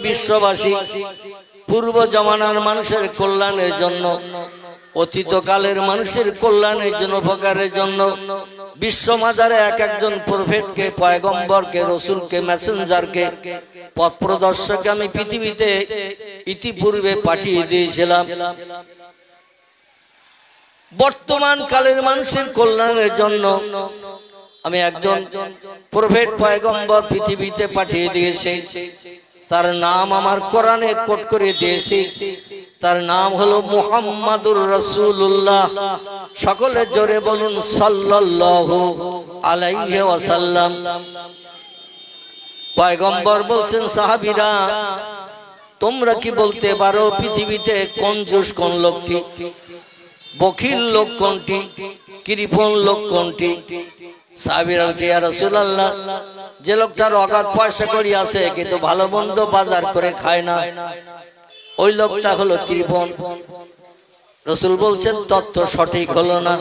বিশ্ববাসী পূর্ব জমানার মানুষের কল্যাণের জন্য, অতীতকালের মানুষের কল্যাণের জন্য, উপকারের জন্য বিশ্ব মাজারে এক একজন প্রফেটকে, পয়গম্বরকে, রসুলকে, মেসেঞ্জারকে, পথ প্রদর্শককে আমি পৃথিবীতে ইতিপূর্বে পাঠিয়ে দিয়েছিলাম। বর্তমান কালের মানুষের কল্যাণের জন্য আমি একজন প্রফেট, পয়গম্বর পৃথিবীতে পাঠিয়ে দিয়েছি। তার নাম আমার কোরআনে কোট করে দিয়েছি। তার নাম হলো মুহাম্মাদুর রাসূলুল্লাহ। সকলে জোরে বলুন সাল্লাল্লাহু আলাইহি ওয়াসাল্লাম। পয়গম্বর বলছেন, সাহাবীরা তোমরা কি বলতে পারো পৃথিবীতে কঞ্জুস কোন লোকটি, বখিল লোক কোনটি, কৃপণ লোক কোনটি? সাহাবীরা বলছে, ইয়া রাসূলুল্লাহ, যে লোকটার অগাধ পয়সা কড়ি আছে কিন্তু ভালো মন্দ বাজার করে খায় না, ওই লোকটা হলো কৃপণ। রাসূল বলছেন তত্ত্ব সঠিক হলো না।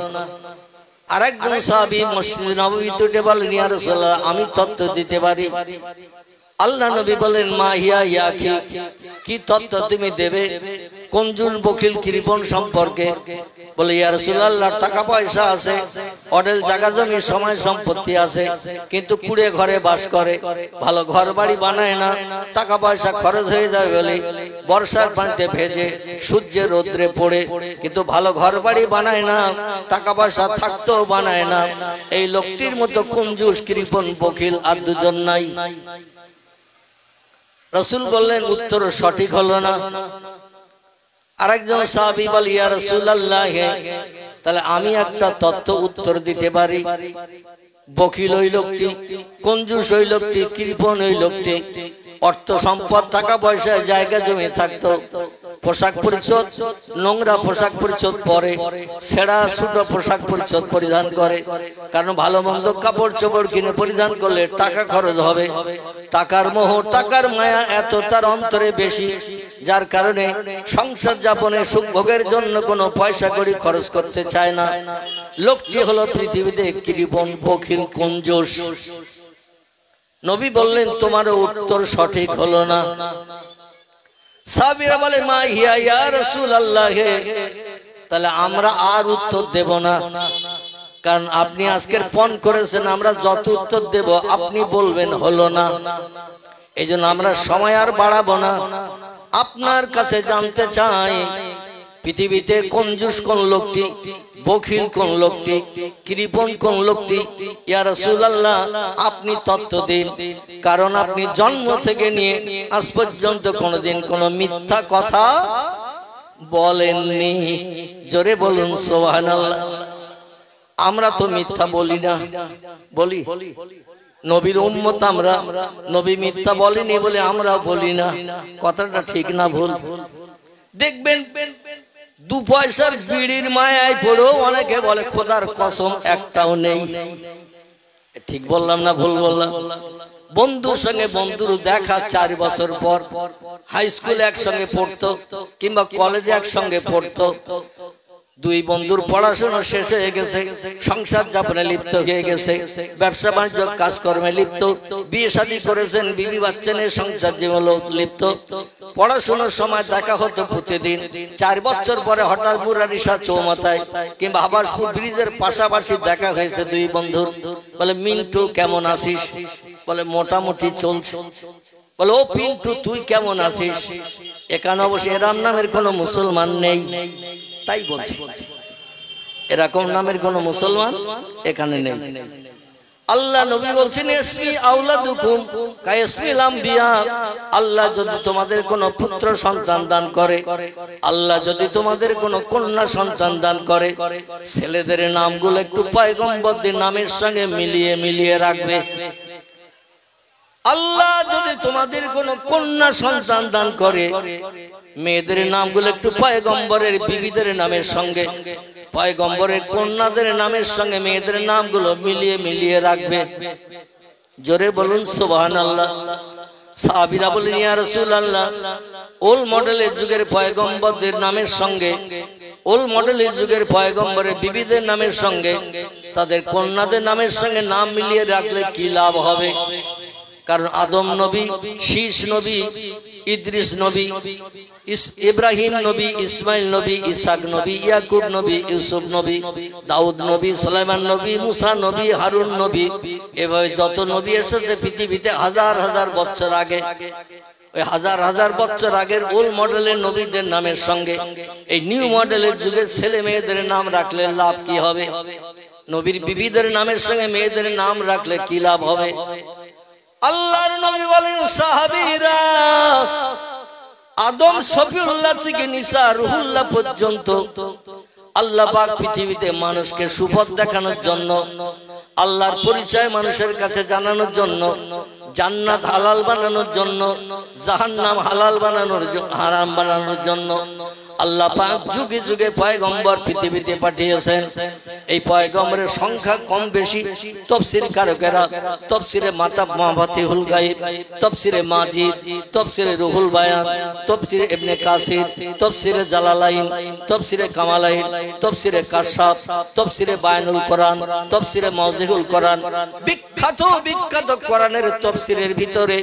আরেকজন সাহাবী মসজিদ নববীতে উঠে বলেন, ইয়া রাসূলুল্লাহ, আমি তত্ত্ব দিতে পারি। আল্লাহ নবী বলেন, মা হিয়া ইয়াকি, কি তত্ত্ব তুমি দেবে কঞ্জুস বখিল কৃপণ সম্পর্কে? বলে, ইয়া রাসূলুল্লাহ, টাকা পয়সা আছে, অডেল জায়গা জমি সময় সম্পত্তি আছে, কিন্তু কুড়ে ঘরে বাস করে, ভালো ঘর বাড়ি বানায় না, টাকা পয়সা খরচ হয়ে যাবে বলে বর্ষার পানিতে ভেজে সূর্যে রোদ্রে পড়ে, কিন্তু ভালো ঘর বাড়ি বানায় না, টাকা পয়সা থাকতেও বানায় না। এই লোকটির মতো কঞ্জুস কৃপণ বখিল আর দুজন নাই। রাসূল বললেন উত্তর সঠিক হলো না। আরেকজন সাহাবী বলে, ইয়া রাসূলুল্লাহ, তাহলে আমি একটা তত্ত্ব উত্তর দিতে পারি। বখিল ওই লোকটি, কঞ্জুস ওই লোকটি, কৃপণ ওই লোকটি, অর্থ সম্পদ টাকা পয়সা জায়গা জমি থাকতো, পোশাক পরিচ্ছদ নোংরা পোশাক পরিচ্ছদ পরে, ছেঁড়া ছোটো পোশাক পরিচ্ছদ পরিধান করে, কারণ ভালো মন্দ কাপড় চোপড় কিনে পরিধান করলে টাকা খরচ হবে। টাকার মোহ, টাকার মায়া এত তার অন্তরে বেশি, যার কারণে সংসার যাপনে সুখ ভোগের জন্য কোনো পয়সা কড়ি খরচ করতে চায় না। লোকটি হলো পৃথিবীতে কৃপণ বখিল কঞ্জুস। নবী বললেন তোমার উত্তর সঠিক হলো না। সাহাবীরা বলে, মা হিয়া ইয়া রাসূলুল্লাহ, তাহলে আমরা আর উত্তর দেব না, কারণ আপনি আজকের ফোন করেছেন, আমরা যত উত্তর দেব আপনি বলবেন হলো না। এই জন্য আমরা সময় আর বাড়াবো না। আপনার কাছে জানতে চাই পৃথিবীতে কঞ্জুস কোন লোকটি, বখিল কোন লোকটি, কৃপণ কোন লোকটি? ইয়া রাসূলুল্লাহ, আপনি তত্ত্ব দিন, কারণ আপনি জন্ম থেকে নিয়ে আজ পর্যন্ত কোনোদিন কোনো মিথ্যা কথা বলেননি। জোরে বলুন সুবহানাল্লাহ। আমরা তো মিথ্যা বলি না, বলি? নবীর উম্মত আমরা, নবী মিথ্যা বলেনি বলে আমরা বলি না। কথাটা ঠিক না ভুল? দেখবেন দু পয়সার বিড়ির মায়ায় পড়েও অনেকে বলে খোদার কসম একটাও নেই। ঠিক বললাম না ভুল বললাম? বন্ধুর সঙ্গে বন্ধুর দেখা 4 বছর পর, হাই স্কুলে একসঙ্গে পড়তো কিংবা কলেজে একসঙ্গে পড়তো, দুই বন্ধুর পড়াশোনা শেষ হয়ে গেছে, সংসার যাপনে লিপ্ত হয়ে গেছে, ব্যবসা বাণিজ্য কাজকর্মে লিপ্ত, বিয়ে শাদী করেছেন, বিবি বাচ্চা নিয়ে সংসার জীবনে লিপ্ত। পড়াশোনার সময় দেখা হতো প্রতিদিন, 4 বছর পরে হঠাৎ মুরারিশা চৌমাথায় কিংবা আবাসপুর ব্রিজের পাশাপাশি দেখা হয়েছে দুই বন্ধুর। বলে, মিন্টু কেমন আছিস? বলে, মোটামুটি চলছে। বলে, ও পিন্টু তুই কেমন আছিস? এখানে অবশ্য এরাম নামের কোনো মুসলমান নেই, তাই বলছি, এরকম নামের কোন মুসলমান এখানে নেই। আল্লাহ নবী বলছেন, ইসমি আওলাদুকুম কাইসমিল আমবিয়া, আল্লাহ যদি তোমাদের কোনো পুত্র সন্তান দান করে, আল্লাহ যদি তোমাদের কোনো কন্যা সন্তান দান করে, ছেলেদের নামগুলো একটু পয়গম্বরদের নামের সঙ্গে মিলিয়ে মিলিয়ে রাখবে। আল্লাহ যদি তোমাদের কোনো কন্যা সন্তান দান করে, মেয়েদের নামগুলো একটু পয়গম্বরের বিবিদের নামের সঙ্গে, পয়গম্বরের কন্যাদের নামের সঙ্গে মেয়েদের নামগুলো মিলিয়ে মিলিয়ে রাখবে। জোরে বলুন সুবহানাল্লাহ। সাহাবীরা বলেন, ইয়া রাসূলুল্লাহ, ওল্ড মডেলের যুগের পয়গম্বরদের নামের সঙ্গে, ওল্ড মডেলের যুগের পয়গম্বরের বিবিদের নামের সঙ্গে তাদের কন্যাদের নামের সঙ্গে নাম মিলিয়ে রাখলে কি লাভ হবে? কারণ আদম নবী, শীষ নবী, ইদ্রিস নবী, ইব্রাহিম নবী, ইসমাইল নবী, ইসাক নবী, ইয়াকুব নবী, ইউসুফ নবী, দাউদ নবী, সুলাইমান নবী, মুসা নবী, হারুন নবী, এভাবে যত নবী এসেছে পৃথিবীতে হাজার হাজার বছর আগে, ওই হাজার হাজার বছর আগের ওল্ড মডেলের নবীদের নামের সঙ্গে এই নিউ মডেলের যুগের ছেলে মেয়েদের নাম রাখলে লাভ কি হবে? নবীর বিবিদের নামের সঙ্গে মেয়েদের নাম রাখলে কি লাভ হবে? আল্লাহর নবী বলেন, সাহাবীরা আদম সফিউল্লাহ থেকে নিসা রুহুল্লাহ পর্যন্ত আল্লাহ পাক পৃথিবীতে মানুষকে সুপথ দেখানোর জন্য, আল্লাহর পরিচয় মানুষের কাছে জানানোর জন্য, জান্নাত হালাল বানানোর জন্য, জাহান্নাম হালাল বানানোর হারাম বানানোর জন্য আল্লাহ পাক যুগে যুগে পয়গম্বর পৃথিবীতে পাঠিয়েছেন। এই পয়গম্বরের সংখ্যা কম বেশি তাফসীর কারকেরা তাফসীরে মাফাতিহুল গায়ব, তাফসীরে মাজিদ, তাফসীরে রুহুল বায়ান, তাফসীরে ইবনে কাসির, তাফসীরে জালালাইন, তাফসীরে কামালাইন, তাফসীরে কাশফ, তাফসীরে বায়ানুল কোরআন, তাফসীরে মাওজিহুল কোরআন, বিখ্যাত বিখ্যাত কোরআনের তাফসীরের ভিতরে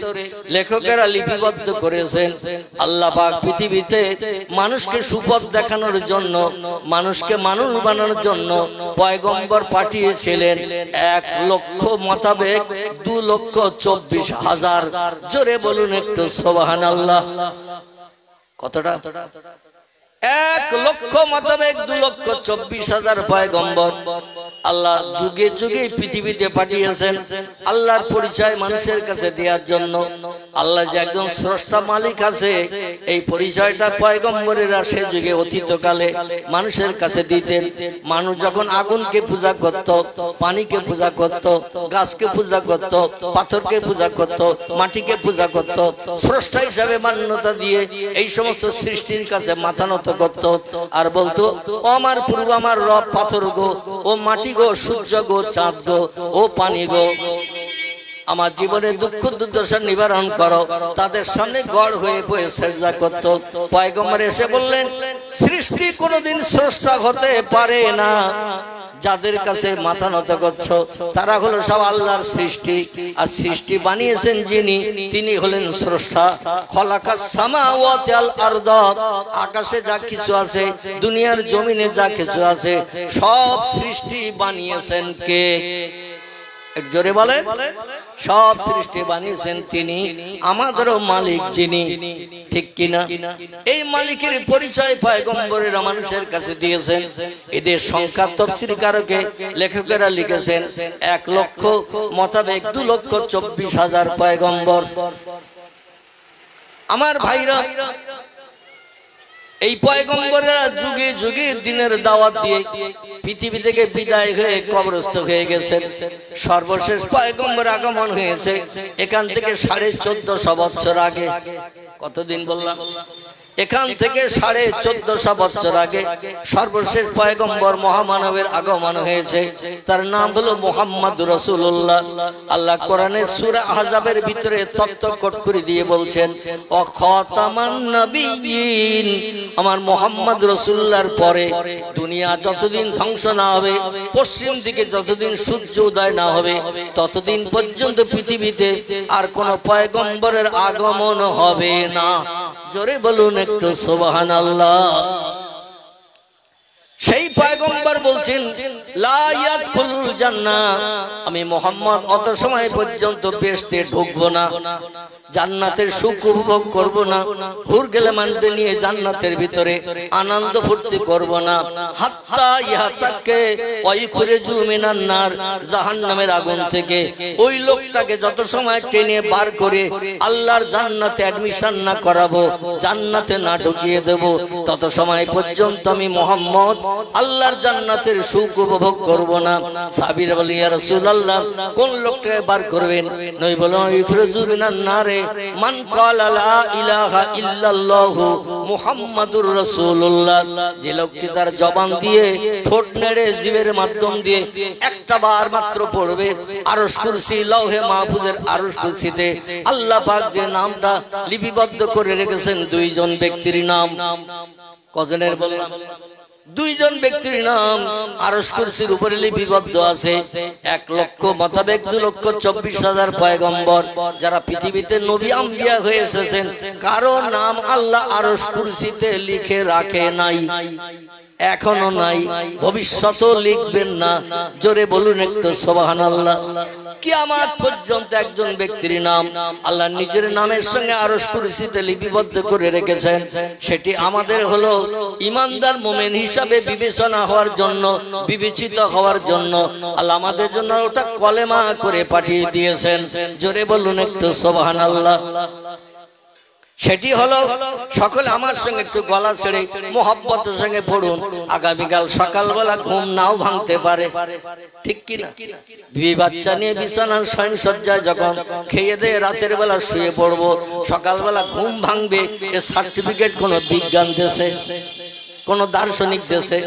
লেখকেরা লিপিবদ্ধ করেছেন আল্লাহ পাক পৃথিবীতে মানুষকে সুপথ দেখানোর জন্য, মানুষকে মানুষ বানানোর জন্য পয়গম্বর পাঠিয়েছিলেন 1,00,000 মোতাবেক 2,24,000। জোরে বলুন একটু সুবহানাল্লাহ। কতটা? 1,00,000 মোতাবেক 2,24,000 পয়গম্বর আল্লাহ যুগে যুগে পৃথিবীতে পাঠিয়েছেন আল্লাহর পরিচয় মানুষের কাছে দেওয়ার জন্য। আল্লাহ যে একজন স্রষ্টা মালিক আছে, এই পরিচয়টা পয়গম্বরেরা সে যুগে অতীতকালে মানুষের কাছে দিতেন। মানুষ যখন আগুনকে পূজা করত, পানিকে পূজা করত, গাছকে পূজা করত, পাথরকে পূজা করত, মাটিকে পূজা করত, স্রষ্টা হিসাবে মান্যতা দিয়ে এই সমস্ত সৃষ্টির কাছে মাথা নত করত আর বলতো, ও আমার পূর্ব আমার রব পাথর গো, ও মাটি গো, সূর্য গো, চাঁদ গো, ও পানি গো, আমার জীবনের দুঃখ দুর্দশা নিবারণ করো। তাদের সামনে গড় হয়ে বসে সেজদা করত। পয়গম্বর এসে বললেন, সৃষ্টি কোনোদিন স্রষ্টা হতে পারে না। যাদের কাছে মাথা নত করছো তারা হলো সব আল্লাহর সৃষ্টি, আর সৃষ্টি বানিয়েছেন যিনি, তিনি হলেন স্রষ্টা। খলাকাস সামাওয়াতি আল আরদ, আকাশে যা কিছু আছে, দুনিয়ার জমিনে যা কিছু আছে, সব সৃষ্টি বানিয়েছেন কে? জোরে বলেন। সব সৃষ্টি বানিয়েছেন তিনি, আমাদেরও মালিক যিনি। ঠিক কিনা? এই মালিকের পরিচয় পয়গম্বরেরা মানুষের কাছে দিয়েছেন। এদের সংখ্যা তাফসীরকারকে লেখকেরা লিখেছেন 1,00,000 মোতাবেক 2,24,000 পয়গম্বর। আমার ভাইরা, এই পয়গম্বরেরা যুগে যুগে দিনের দাওয়াত দিয়ে পৃথিবী থেকে বিদায় হয়ে কবরস্থ হয়ে গেছেন। সর্বশেষ পয়গম্বর আগমন হয়েছে এখান থেকে 1450 বছর আগে। কতদিন বললাম? এখান থেকে 1450 বছর আগে সর্বশেষ পয়গম্বর মহামানবের আগমন হয়েছে। তার নাম হলো মুহাম্মদুর রাসূলুল্লাহ। আল্লাহ কোরআনের সূরা আহজাবের ভিতরে তথ্য কোট করে দিয়ে বলছেন, ও খাতামান নবিয়্যিন, আমার মুহাম্মদ রাসূলুল্লাহর পরে দুনিয়া যতদিন ধ্বংস না হবে, পশ্চিম দিকে যতদিন সূর্য উদয় না হবে, ততদিন পর্যন্ত পৃথিবীতে আর কোন পয়গম্বরের আগমন হবে না। জোরে বলুন একটু সুবহানাল্লাহ। সেই পয়গম্বর বলছেন, লা ইয়াদখুলুল জান্নাহ, আমি মুহাম্মদ অত সময় পর্যন্ত বেহেশতে ঢুকবো না, জান্নাতের সুখ উপভোগ করব না, হুর গেলে মানতে নিয়ে জান্নাতের ভিতরে আনন্দ ফুর্তি করব না, হাত্তা ইয়াতাকে ওয়াইখুরিজু মিনান নার, জাহান্নামের আগুন থেকে ওই লোকটাকে যত সময় টেনে বার করে আল্লাহর জান্নাতে অ্যাডমিশন না করাবো, জান্নাতে না ঢুকিয়ে দেব, তত সময় পর্যন্ত আমি মুহাম্মদ আল্লাহর জান্নাতের সুখ উপভোগ করব না। সাহাবীরা বলে, ইয়া রাসূলুল্লাহ, কোন লোকটাকে বার করবেন? নবী বলেন, ওয়াইখুরিজু মিনান নার মান ক্বালা লা ইলাহা ইল্লাল্লাহু মুহাম্মাদুর রাসূলুল্লাহ, যে লোকটি তার জবান দিয়ে ঠোঁট নেড়ে জিভের মাধ্যম দিয়ে একটা বার মাত্র পড়বে, আরশ কুরসি লৌহে মাহফুজের আরশ কুরসিতে আল্লাহ পাক যে নামটা লিপিবদ্ধ করে রেখেছেন দুইজন ব্যক্তির নাম। কজনের বলেন? দুইজন ব্যক্তির নাম আরশ কুরসির উপরে লিপিবদ্ধ আছে। 1,00,000 মোতাবেক 2,24,000 পয়গম্বর যারা পৃথিবীতে নবী আম্বিয়া হয়ে এসেছেন, কারো নাম আল্লাহ আরশ কুরসিতে লিখে রাখে নাই, এখনো নাই, ভবিষ্যতেও লিখবেন না। জোরে বলুন একটু সুবহানাল্লাহ। কিয়ামত পর্যন্ত একজন ব্যক্তির নাম আল্লাহ নিজের নামের সঙ্গে আরশ কুরসিতে লিপিবদ্ধ করে রেখেছেন। সেটি আমাদের হলো ঈমানদার মুমিন হিসাবে বিবেচনা হওয়ার জন্য, বিবেচিত হওয়ার জন্য আল্লাহ আমাদের জন্য ওটা কলেমা করে পাঠিয়ে দিয়েছেন। জোরে বলুন একটু সুবহানাল্লাহ। সেটি হলো, সকলে আমার সঙ্গে একটু গলা ছেড়ে মোহাব্বতের সঙ্গে পড়ুন। আগামীকাল সকালবেলা ঘুম নাও ভাঙতে পারে, ঠিক কিনা? বিবি বাচ্চা নিয়ে বিছানার শয়নসজ্জায় যখন খেয়ে দিয়ে রাতের বেলা শুয়ে পড়বো, সকালবেলা ঘুম ভাঙবে, এ সার্টিফিকেট কোন বিজ্ঞান দেশে, কোন দার্শনিক দেশে,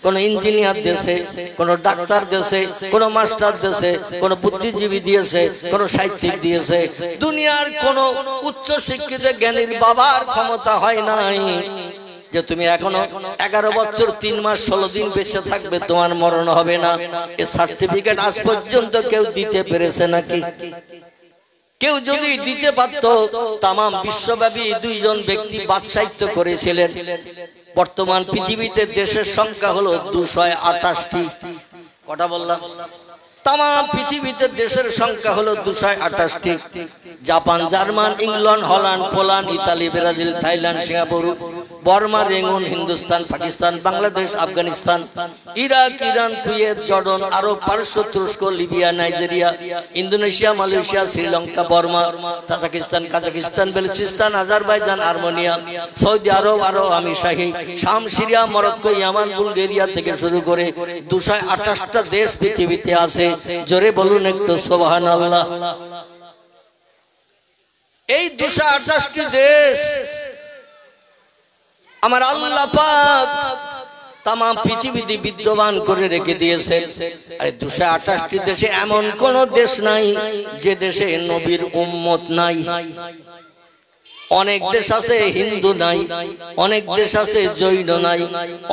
কোন ইঞ্জিনিয়ার দেশে, কোন ডাক্তার দেশে, কোন মাস্টার দেশে, কোন বুদ্ধিজীবী দিয়েছে, কোন সাহিত্যিক দিয়েছে, দুনিয়ার কোন উচ্চ শিক্ষিত জ্ঞানীর বাবার ক্ষমতা হয় নাই যে তুমি এখনো 11 বছর 3 মাস 16 দিন বেঁচে থাকবে, তোমার মরণ হবে না। এই সার্টিফিকেট আজ পর্যন্ত কেউ দিতে পেরেছে নাকি? কেউ যদি দিতে পারত, তাম বিশ্বব্যাপী দুইজন ব্যক্তি বাদশাহিত্য করেছিলেন। বর্তমান পৃথিবীতে দেশের সংখ্যা হলো 228টি। কটা বললাম? তাম পৃথিবীতে দেশের সংখ্যা হলো 228টি। Japan, German, England, Holland, Poland, Italy, Brazil, Thailand, Singapore, Burma, Rangoon, Hindustan, Pakistan, Bangladesh, Afghanistan, Iraq, Iran, Kuwait, Jordan, Arab, পারস্য, তুরস্ক, Libya, Nigeria, Indonesia, Malaysia, Sri Lanka, Burma, Tajikistan, Kazakhstan, Balochistan, Azerbaijan, Armenia, Saudi Arab, আমিরশাহী, শাম, সিরিয়া, মরক্কো, ইয়ামান, বুলগেরিয়া থেকে শুরু করে 228টা দেশ পৃথিবীতে আছে। জোরে বলুন একটু সুবহানাল্লাহ। এই 228টি দেশ আমার আল্লাহ পাক তাম পৃথিবীতে বিদ্যমান করে রেখে দিয়েছেন। আরে 228টি দেশে এমন কোন দেশ নাই যে দেশে নবীর উম্মত নাই। অনেক দেশ আছে হিন্দু নাই, অনেক দেশ আছে জৈন নাই,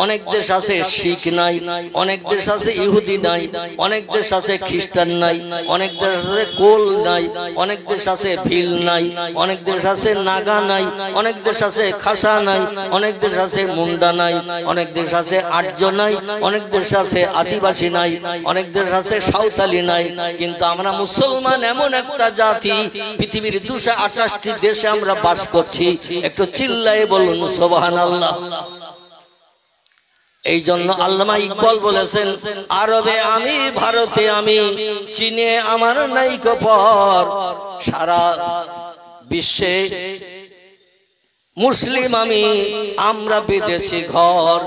অনেক দেশ আছে শিখ নাই, অনেক দেশ আছে ইহুদি নাই, অনেক দেশ আছে খ্রিস্টান নাই, অনেক দেশ আছে কোল নাই, অনেক দেশ আছে ভিল নাই, অনেক দেশ আছে নাগা নাই, অনেক দেশ আছে খাসা নাই, অনেক দেশ আছে মুন্ডা নাই, অনেক দেশ আছে আর্য নাই, অনেক দেশ আছে আদিবাসী নাই, অনেক দেশ আছে সাঁওতালি নাই। কিন্তু আমরা মুসলমান এমন একটা জাতি, পৃথিবীর 228টি দেশে আমরা বাস করছি। একটু চিল্লায়ে বলুন সুবহানাল্লাহ। এই জন্য আল্লামা ইকবাল বলেছেন, আরবে আমি, ভারতে আমি, চীনে আমার নাইকো পর, সারা বিশ্বে মুসলিম আমি, আমরা বিদেশি ঘর।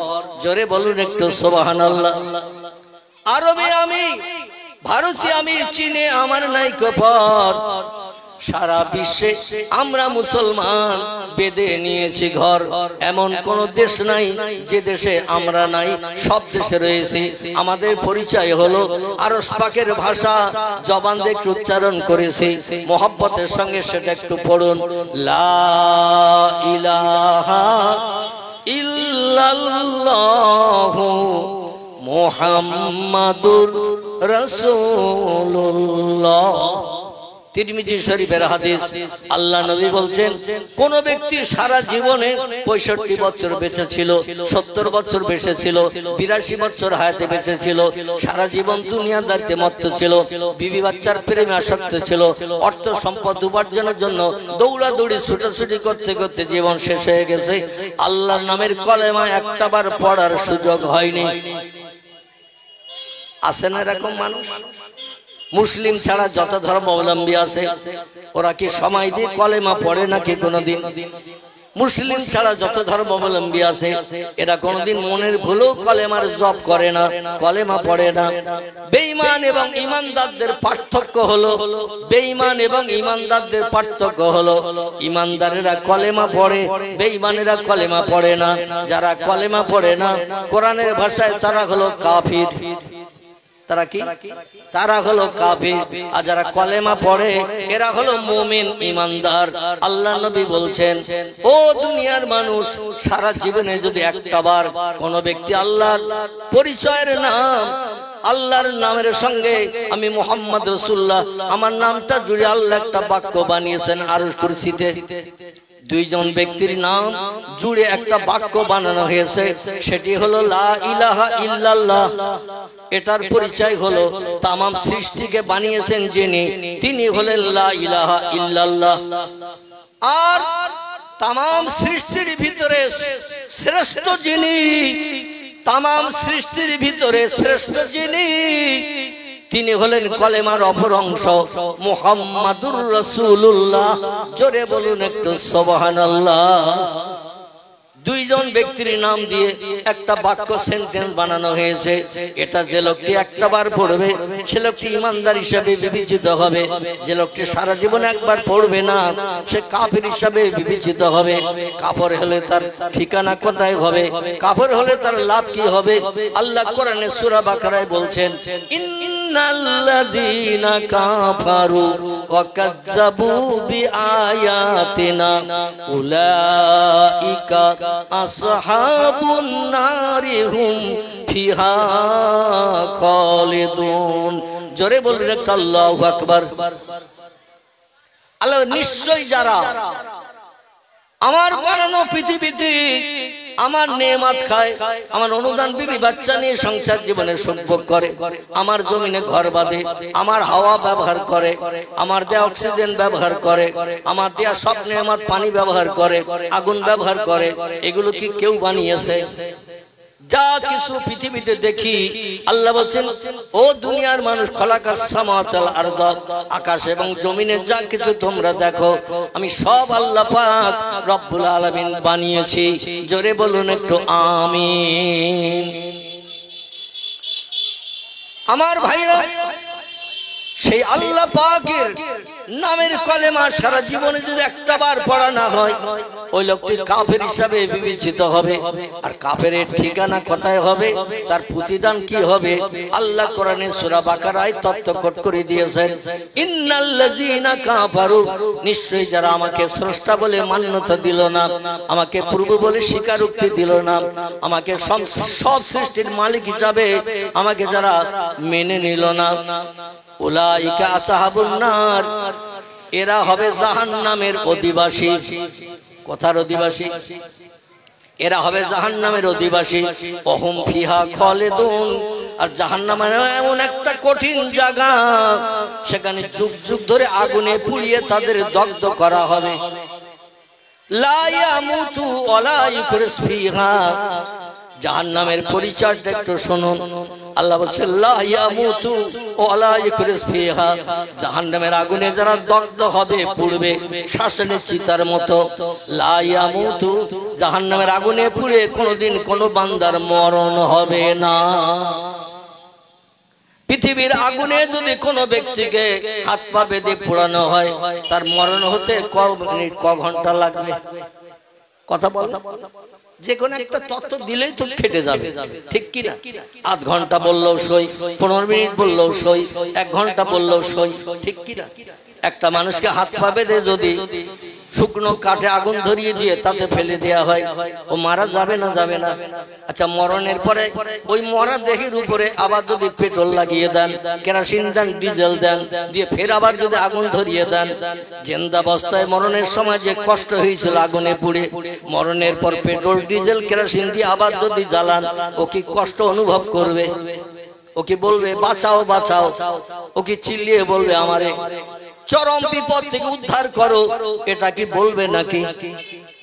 জোরে বলুন একটু সুবহানাল্লাহ। আরবে আমি, ভারতে আমি, চীনে আমার নাইকো পর, সারা বিশ্বে আমরা মুসলমান বেঁধে নিয়েছি ঘর। এমন কোন দেশ নাই যে দেশে আমরা নাই, সব দেশে রয়েছে। আমাদের পরিচয় হলো আরশ পাকের ভাষা, জবান দিয়ে একটু উচ্চারণ করেছি মোহাব্বতের সঙ্গে, সেটা একটু পড়ুন। লা ইলাহা ইল্লাল্লাহু মুহাম্মাদুর রাসূলুল্লাহ। তিরমিজি শরীফের হাদিস। আল্লাহ নবী বলছেন, কোন ব্যক্তি সারা জীবনে 65 বছর বেঁচে ছিল, 70 বছর বেঁচে ছিল, 82 বছর হায়াতে বেঁচে ছিল, সারা জীবন দুনিয়াদারিতে মত্ত ছিল, বিবি বাচ্চার প্রেমে আসক্ত ছিল, অর্থ সম্পদ উপার্জনের জন্য দৌড়াদৌড়ি ছুটাছুটি করতে করতে জীবন শেষ হয়ে গেছে, আল্লাহর নামের কলেমা একটাবার পড়ার সুযোগ হয়নি। আছে না এরকম মানুষ? মুসলিম ছাড়া যত ধর্মাবলম্বী আছে, ওরা কি সময় দিয়ে কলেমা পড়ে নাকি কোনদিন? মুসলিম ছাড়া যত ধর্মাবলম্বী আছে, এরা কোনদিন মনের ভুলেও কলেমার জপ করে না, কলেমা পড়ে না। বেঈমান এবং ঈমানদারদের পার্থক্য হলো, বেঈমান এবং ঈমানদারদের পার্থক্য হলো, ঈমানদারেরা কলেমা পড়ে, বেঈমানেরা কলেমা পড়ে না। যারা কলেমা পড়ে না, কোরআনের ভাষায় তারা হলো কাফির। তারা কি? তারা হলো কাফির। আর যারা কলেমা পড়ে এরা হলো মুমিন ইমানদার। আল্লাহ নবী বলছেন, ও দুনিয়ার মানুষ, সারা জীবনে যদি একটাবার কোন ব্যক্তি আল্লাহর পরিচয়ের নাম, আল্লাহর নামের সঙ্গে আমি মুহাম্মদ রাসূলুল্লাহ আমার নামটা জুড়ে আল্লাহ একটা বাক্য বানিয়েছেন আরশ কুরসিতে। দুইজন ব্যক্তির নাম জুড়ে একটা বাক্য বানানো হয়েছে, সেটি হলো লা ইলাহা ইল্লাল্লাহ। এটার পরিচয় হলো তামাম সৃষ্টিকে বানিয়েছেন যিনি, তিনি হলেন লা ইলাহা ইল্লাল্লাহ। আর তামাম সৃষ্টির ভিতরে শ্রেষ্ঠ যিনি, তামাম সৃষ্টির ভিতরে শ্রেষ্ঠ যিনি, তিনি হলেন কলেমার অপর অংশ মুহাম্মাদুর রাসূলুল্লাহ। জোরে বলুন একটু সুবহানাল্লাহ। দুইজন ব্যক্তির নাম দিয়ে একটা বাক্য সেন্টেন্স বানানো হয়েছে। এটা যে লোকটি একটাবার পড়বে সে লোকটি ইমানদার হিসাবে বিবেচিত হবে, যে লোকটি সারা জীবন একবার পড়বে না সে কাফির হিসাবে বিবেচিত হবে। কাফের হলে তার ঠিকানা কোথায় হবে? কাফের হলে তার লাভ কি হবে? আল্লাহ কোরআনে সূরা বাকারায় বলছেন, ইন্নাল্লাযীনা কাফারু ওয়া কাযযাবু বিআয়াতিনা উলাইকা আসহাবুন নারি হুম ফিহা খালিদুন। জোরে বলুন একটা আল্লাহু আকবার। আল্লাহ নিশ্চয়ই যারা আমার বানানো পৃথিবীতে আমার নেয়ামত খায়, আমার অনুদান বিবি বাচ্চা নিয়ে সংসার জীবনের সম্পর্ক করে, আমার জমিনে ঘর বাঁধে, আমার হাওয়া ব্যবহার করে, আমার দেয়া অক্সিজেন ব্যবহার করে, আমার দেয়া সব নেয়ামত পানি ব্যবহার করে, আগুন ব্যবহার করে, এগুলো কি কেউ বানিয়েছে? যা কিছু পৃথিবীতে দেখি আল্লাহ বলছেন, ও দুনিয়ার মানুষ, খলাকাস সামাওয়াতি ওয়াল আরদ, আকাশ এবং জমিনে যা কিছু তোমরা দেখো আমি সব আল্লাহ পাক রব্বুল আলামিন বানিয়েছি। জোরে বলুন একটু আমিন। আমার ভাইরা, সেই আল্লাহ পাকের নামের কলেমা সারা জীবনে যদি একটাবার পড়া না হয় ওই লোকটি কাফের হিসাবে বিবেচিত হবে। আর কাফেরের ঠিকানা কোথায় হবে, তার প্রতিদান কি হবে? আল্লাহ কোরআনে সূরা বাকারায় তথ্যকট করে দিয়েছেন, ইন্নাল্লাযীনা কাফারু, নিশ্চয়ই যারা আমাকে স্রষ্টা বলে মান্যতা দিল না, আমাকে প্রভু বলে স্বীকারোক্তি দিল না, আমাকে সব সৃষ্টির মালিক হিসাবে আমাকে যারা মেনে নিল না, উলাইকা আসহাবুন নার, এরা হবে জাহান্নামের অধিবাসী। কথার অধিবাসী? এরা হবে জাহান্নামের অধিবাসী। ওহুম ফিহা খালিদুন, আর জাহান্নাম এমন একটা কঠিন জায়গা, সেখানে যুগ যুগ ধরে আগুনে পুড়িয়ে তাদের দগ্ধ করা হবে। লা ইয়ামুতু ওয়ালা ইউখরাজ ফিহা। জাহান্নামের পরিচয়টা একটু শুনুন। আল্লাহ বলছে, লা ইয়ামুতু ওয়ালা ইউখরাজ ফিহা, জাহান্নামের আগুনে যারা দগ্ধ হবে, পুড়বে শ্বাসনের চিতার মতো। লা ইয়ামুতু, জাহান্নামের আগুনে পুড়ে কোনোদিন কোনো বান্দার মরণ হবে না। পৃথিবীর আগুনে যদি কোনো ব্যক্তিকে হাত পা বেঁধে পোড়ানো হয়, তার মরণ হতে ক মিনিট ক ঘন্টা লাগবে? কথা বল। যে কোনো একটা তত্ত্ব দিলেই তো খেটে যাবে, ঠিক কি না? আধ ঘন্টা বললেও সই, 15 মিনিট বললেও সই, 1 ঘন্টা বললেও সই, ঠিক কি না? একটা মানুষকে হাত পা বেঁধে যদি শুকনো কাঠে আগুন ধরিয়ে দিয়ে তাতে ফেলে দেয়া হয়, ও মারা যাবে না? যাবে না? আচ্ছা, মরণের পরে ওই মরা দেহের উপরে আবার যদি পেট্রোল লাগিয়ে দেন, কেরোসিন দেন, ডিজেল দেন, দিয়ে ফের আবার যদি আগুন ধরিয়ে দেন, জিন্দাবস্থায় মরণের সময় যে কষ্ট হয়েছিল আগুনে পুড়ে, মরণের পর পেট্রোল ডিজেল কেরোসিন দিয়ে আবার যদি জ্বালান, ও কি কষ্ট অনুভব করবে? ও কি বলবে বাঁচাও বাঁচাও? ও কি চিল্লিয়ে বলবে আমারে চরম বিপদ থেকে উদ্ধার করো? এটা কি বলবে নাকি?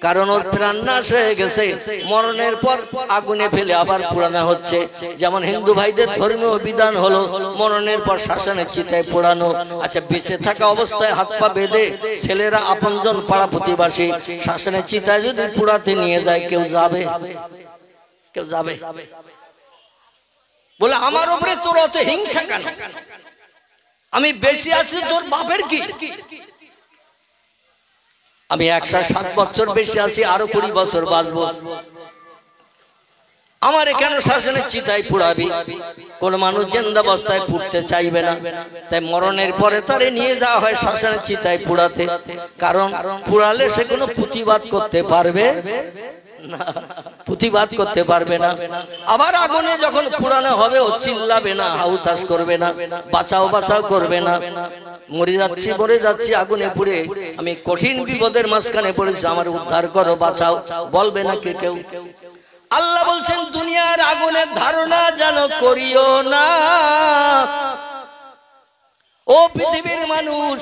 কারণ ওর প্রাণ নাশ হয়ে গেছে, মরণের পর আগুনে ফেলে আবার পোড়ানো হচ্ছে। যেমন হিন্দু ভাইদের ধর্মীয় বিধান হলো মরণের পর শ্মশানের চিতায় পোড়ানো। আচ্ছা, বেঁচে থাকা অবস্থায় হাত পা বেঁধে ছেলেরা আপনজন পাড়া প্রতিবাসী শ্মশানের চিতায় যদি পোড়াতে নিয়ে যায়, কেউ যাবে? কেউ যাবে? বলে আমার উপরে তোর অত হিংসা কেন? আমি বেঁচে আছি, তোর বাপের কি? আমি 107 বছর বেঁচে আছি, আরো 20 বছর বাঁচবো। আমারে কেন শ্মশানের চিতায় পুড়াবি? কোন মানুষ জিন্দাবস্থায় পুড়তে চাইবে না, তাই মরণের পরে তারে নিয়ে যাওয়া হয় শ্মশানের চিতায় পুড়াতে। কারণ পুড়ালে সে কোনো প্রতিবাদ করতে পারবে না, প্রতিবাদ করতে পারবে না। আবার আগুনে যখন পুড়ানো হবে ও চিল্লাবে না, হাউতাস করবে না, বাঁচাও বাঁচাও করবে না। মরে যাচ্ছি আগুনে পুড়ে, আমি কঠিন বিপদের মাঝখানে পড়েছি, আমার উদ্ধার করো, বাঁচাও, বলবে না কে কেউ? আল্লাহ বলছেন দুনিয়ার আগুনের ধারণা যেন করিও না। ও পৃথিবীর মানুষ,